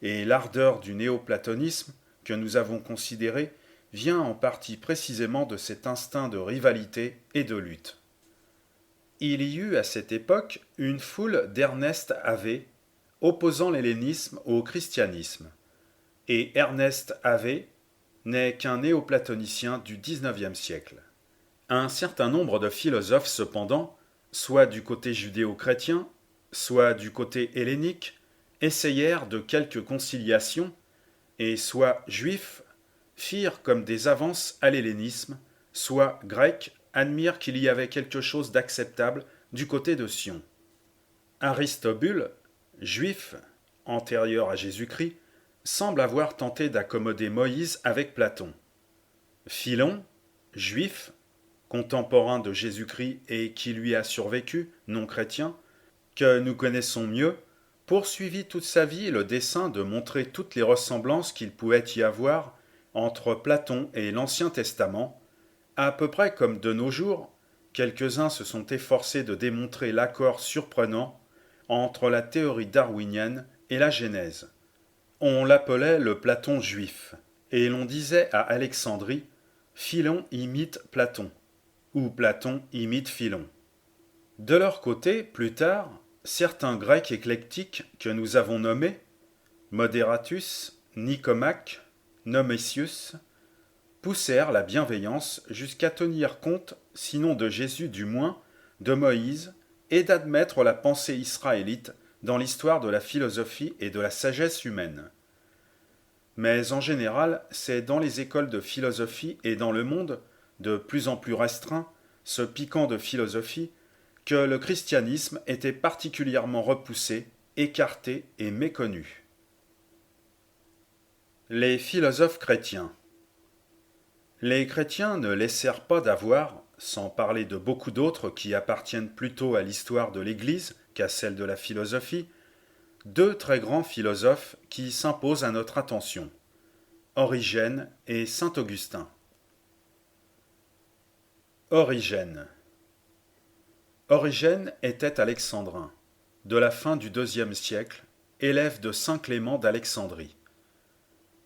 et l'ardeur du néoplatonisme que nous avons considéré vient en partie précisément de cet instinct de rivalité et de lutte. Il y eut à cette époque une foule d'Ernest Havet opposant l'hellénisme au christianisme, et Ernest Havet n'est qu'un néoplatonicien du XIXe siècle. Un certain nombre de philosophes, cependant, soit du côté judéo-chrétien, soit du côté hellénique, essayèrent de quelques conciliations, et soit juifs firent comme des avances à l'hellénisme, soit grecs admirent qu'il y avait quelque chose d'acceptable du côté de Sion. Aristobule, juif, antérieur à Jésus-Christ, semble avoir tenté d'accommoder Moïse avec Platon. Philon, juif, contemporain de Jésus-Christ et qui lui a survécu, non chrétien, que nous connaissons mieux, poursuivit toute sa vie le dessein de montrer toutes les ressemblances qu'il pouvait y avoir entre Platon et l'Ancien Testament, à peu près comme de nos jours, quelques-uns se sont efforcés de démontrer l'accord surprenant entre la théorie darwinienne et la Genèse. On l'appelait le Platon juif, et l'on disait à Alexandrie « Philon imite Platon » ou « Platon imite Philon ». De leur côté, plus tard, certains Grecs éclectiques que nous avons nommés, Moderatus, Nicomaque, Nomesius, poussèrent la bienveillance jusqu'à tenir compte, sinon de Jésus du moins, de Moïse, et d'admettre la pensée israélite dans l'histoire de la philosophie et de la sagesse humaine. Mais en général, c'est dans les écoles de philosophie et dans le monde, de plus en plus restreint, se piquant de philosophie, que le christianisme était particulièrement repoussé, écarté et méconnu. Les philosophes chrétiens. Les chrétiens ne laissèrent pas d'avoir, sans parler de beaucoup d'autres qui appartiennent plutôt à l'histoire de l'Église qu'à celle de la philosophie, deux très grands philosophes qui s'imposent à notre attention, Origène et saint Augustin. Origène. Origène était alexandrin, de la fin du IIe siècle, élève de saint Clément d'Alexandrie.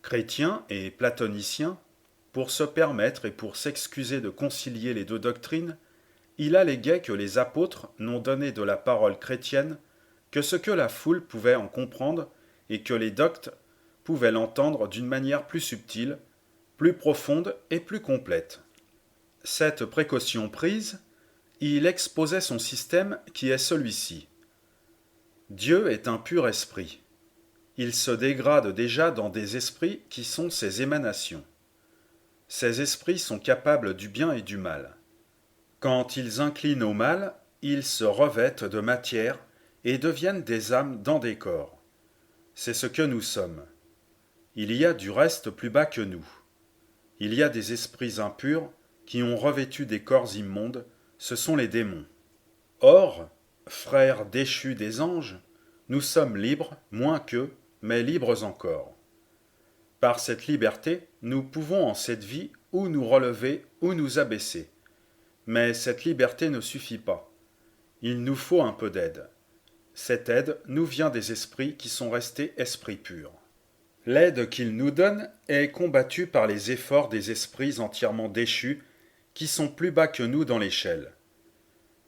Chrétien et platonicien, pour se permettre et pour s'excuser de concilier les deux doctrines, il alléguait que les apôtres n'ont donné de la parole chrétienne que ce que la foule pouvait en comprendre et que les doctes pouvaient l'entendre d'une manière plus subtile, plus profonde et plus complète. Cette précaution prise, il exposait son système qui est celui-ci. Dieu est un pur esprit. Il se dégrade déjà dans des esprits qui sont ses émanations. Ces esprits sont capables du bien et du mal. Quand ils inclinent au mal, ils se revêtent de matière et deviennent des âmes dans des corps. C'est ce que nous sommes. Il y a du reste plus bas que nous. Il y a des esprits impurs qui ont revêtu des corps immondes, ce sont les démons. Or, frères déchus des anges, nous sommes libres, moins qu'eux, mais libres encore. Par cette liberté, nous pouvons en cette vie ou nous relever ou nous abaisser. Mais cette liberté ne suffit pas. Il nous faut un peu d'aide. Cette aide nous vient des esprits qui sont restés esprits purs. L'aide qu'ils nous donnent est combattue par les efforts des esprits entièrement déchus qui sont plus bas que nous dans l'échelle.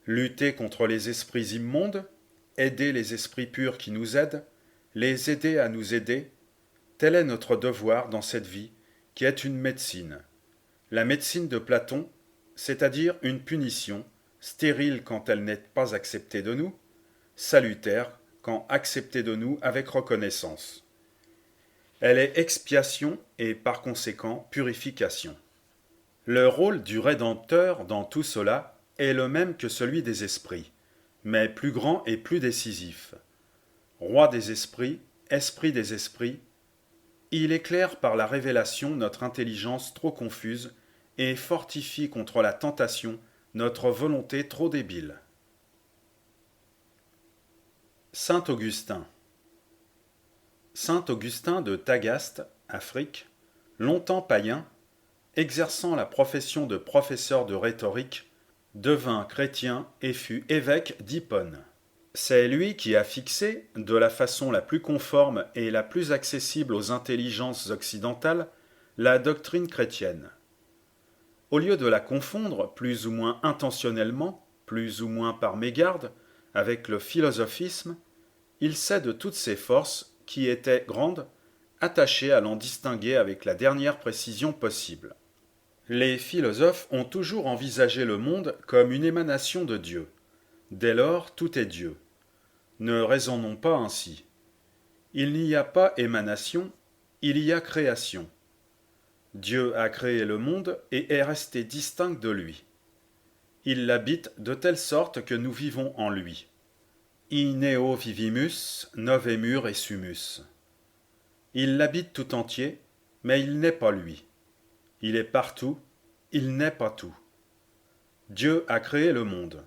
Lutter contre les esprits immondes, aider les esprits purs qui nous aident, les aider à nous aider, tel est notre devoir dans cette vie, qui est une médecine. La médecine de Platon, c'est-à-dire une punition, stérile quand elle n'est pas acceptée de nous, salutaire quand acceptée de nous avec reconnaissance. Elle est expiation et par conséquent purification. Le rôle du Rédempteur dans tout cela est le même que celui des esprits, mais plus grand et plus décisif. Roi des esprits, esprit des esprits, il éclaire par la révélation notre intelligence trop confuse et fortifie contre la tentation notre volonté trop débile. Saint Augustin. Saint Augustin de Tagaste, Afrique, longtemps païen, exerçant la profession de professeur de rhétorique, devint chrétien et fut évêque d'Hippone. C'est lui qui a fixé, de la façon la plus conforme et la plus accessible aux intelligences occidentales, la doctrine chrétienne. Au lieu de la confondre, plus ou moins intentionnellement, plus ou moins par mégarde, avec le philosophisme, il sait de toutes ses forces, qui étaient grandes, attachées à l'en distinguer avec la dernière précision possible. Les philosophes ont toujours envisagé le monde comme une émanation de Dieu. Dès lors, tout est Dieu. Ne raisonnons pas ainsi. Il n'y a pas émanation, il y a création. Dieu a créé le monde et est resté distinct de lui. Il l'habite de telle sorte que nous vivons en lui. In neo vivimus, novemur et sumus. Il l'habite tout entier, mais il n'est pas lui. Il est partout, il n'est pas tout. Dieu a créé le monde.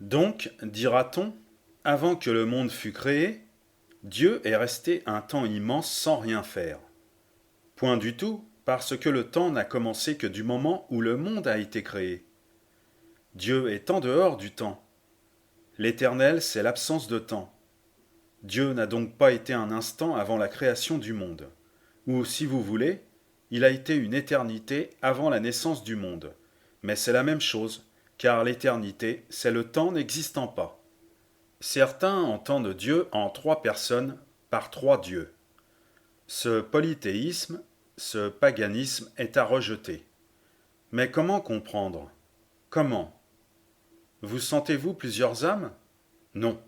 Donc, dira-t-on, avant que le monde fût créé, Dieu est resté un temps immense sans rien faire. Point du tout, parce que le temps n'a commencé que du moment où le monde a été créé. Dieu est en dehors du temps. L'éternel, c'est l'absence de temps. Dieu n'a donc pas été un instant avant la création du monde. Ou, si vous voulez, il a été une éternité avant la naissance du monde. Mais c'est la même chose, car l'éternité, c'est le temps n'existant pas. Certains entendent Dieu en trois personnes, par trois dieux. Ce polythéisme, ce paganisme est à rejeter. Mais comment comprendre? Comment? Vous sentez-vous plusieurs âmes? Non.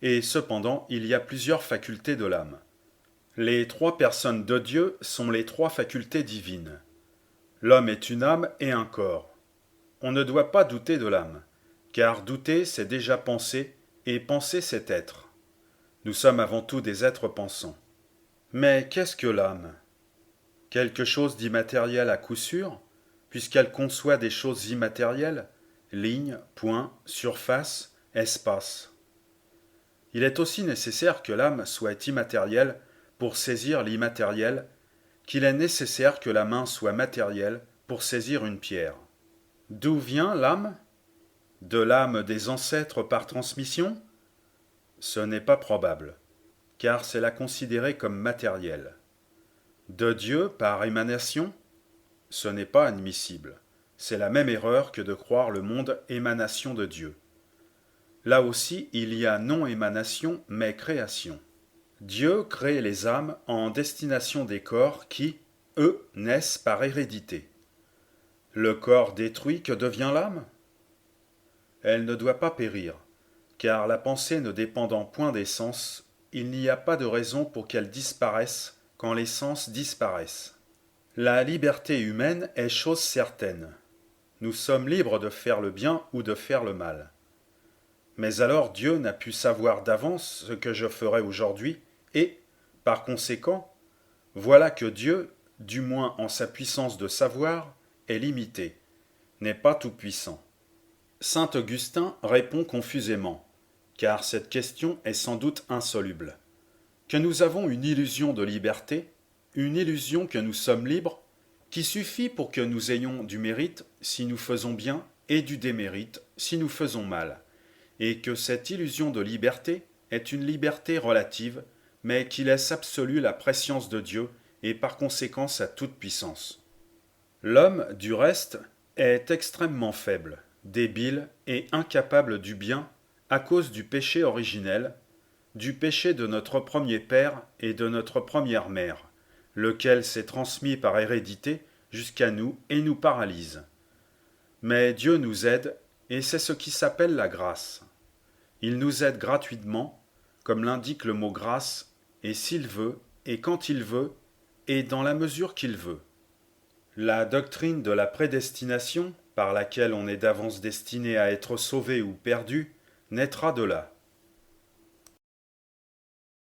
Et cependant, il y a plusieurs facultés de l'âme. Les trois personnes de Dieu sont les trois facultés divines. L'homme est une âme et un corps. On ne doit pas douter de l'âme, car douter, c'est déjà penser, et penser, c'est être. Nous sommes avant tout des êtres pensants. Mais qu'est-ce que l'âme? Quelque chose d'immatériel à coup sûr, puisqu'elle conçoit des choses immatérielles, lignes, points, surface, espace. Il est aussi nécessaire que l'âme soit immatérielle pour saisir l'immatériel, qu'il est nécessaire que la main soit matérielle pour saisir une pierre. D'où vient l'âme? De l'âme des ancêtres par transmission? Ce n'est pas probable, car c'est la considérer comme matérielle. De Dieu par émanation? Ce n'est pas admissible. C'est la même erreur que de croire le monde émanation de Dieu. Là aussi, il y a non émanation, mais création. Dieu crée les âmes en destination des corps qui, eux, naissent par hérédité. Le corps détruit, que devient l'âme? Elle ne doit pas périr, car la pensée ne dépendant point des sens, il n'y a pas de raison pour qu'elle disparaisse quand les sens disparaissent. La liberté humaine est chose certaine. Nous sommes libres de faire le bien ou de faire le mal. Mais alors Dieu n'a pu savoir d'avance ce que je ferai aujourd'hui, et, par conséquent, voilà que Dieu, du moins en sa puissance de savoir, est limité, n'est pas tout-puissant. Saint Augustin répond confusément, car cette question est sans doute insoluble. Que nous avons une illusion de liberté, une illusion que nous sommes libres, qui suffit pour que nous ayons du mérite si nous faisons bien et du démérite si nous faisons mal, et que cette illusion de liberté est une liberté relative, mais qui laisse absolue la prescience de Dieu et par conséquent sa toute-puissance. L'homme, du reste, est extrêmement faible, débile et incapable du bien à cause du péché originel, du péché de notre premier père et de notre première mère, lequel s'est transmis par hérédité jusqu'à nous et nous paralyse. Mais Dieu nous aide, et c'est ce qui s'appelle la grâce. Il nous aide gratuitement, comme l'indique le mot grâce, et s'il veut, et quand il veut, et dans la mesure qu'il veut. La doctrine de la prédestination, par laquelle on est d'avance destiné à être sauvé ou perdu, naîtra de là.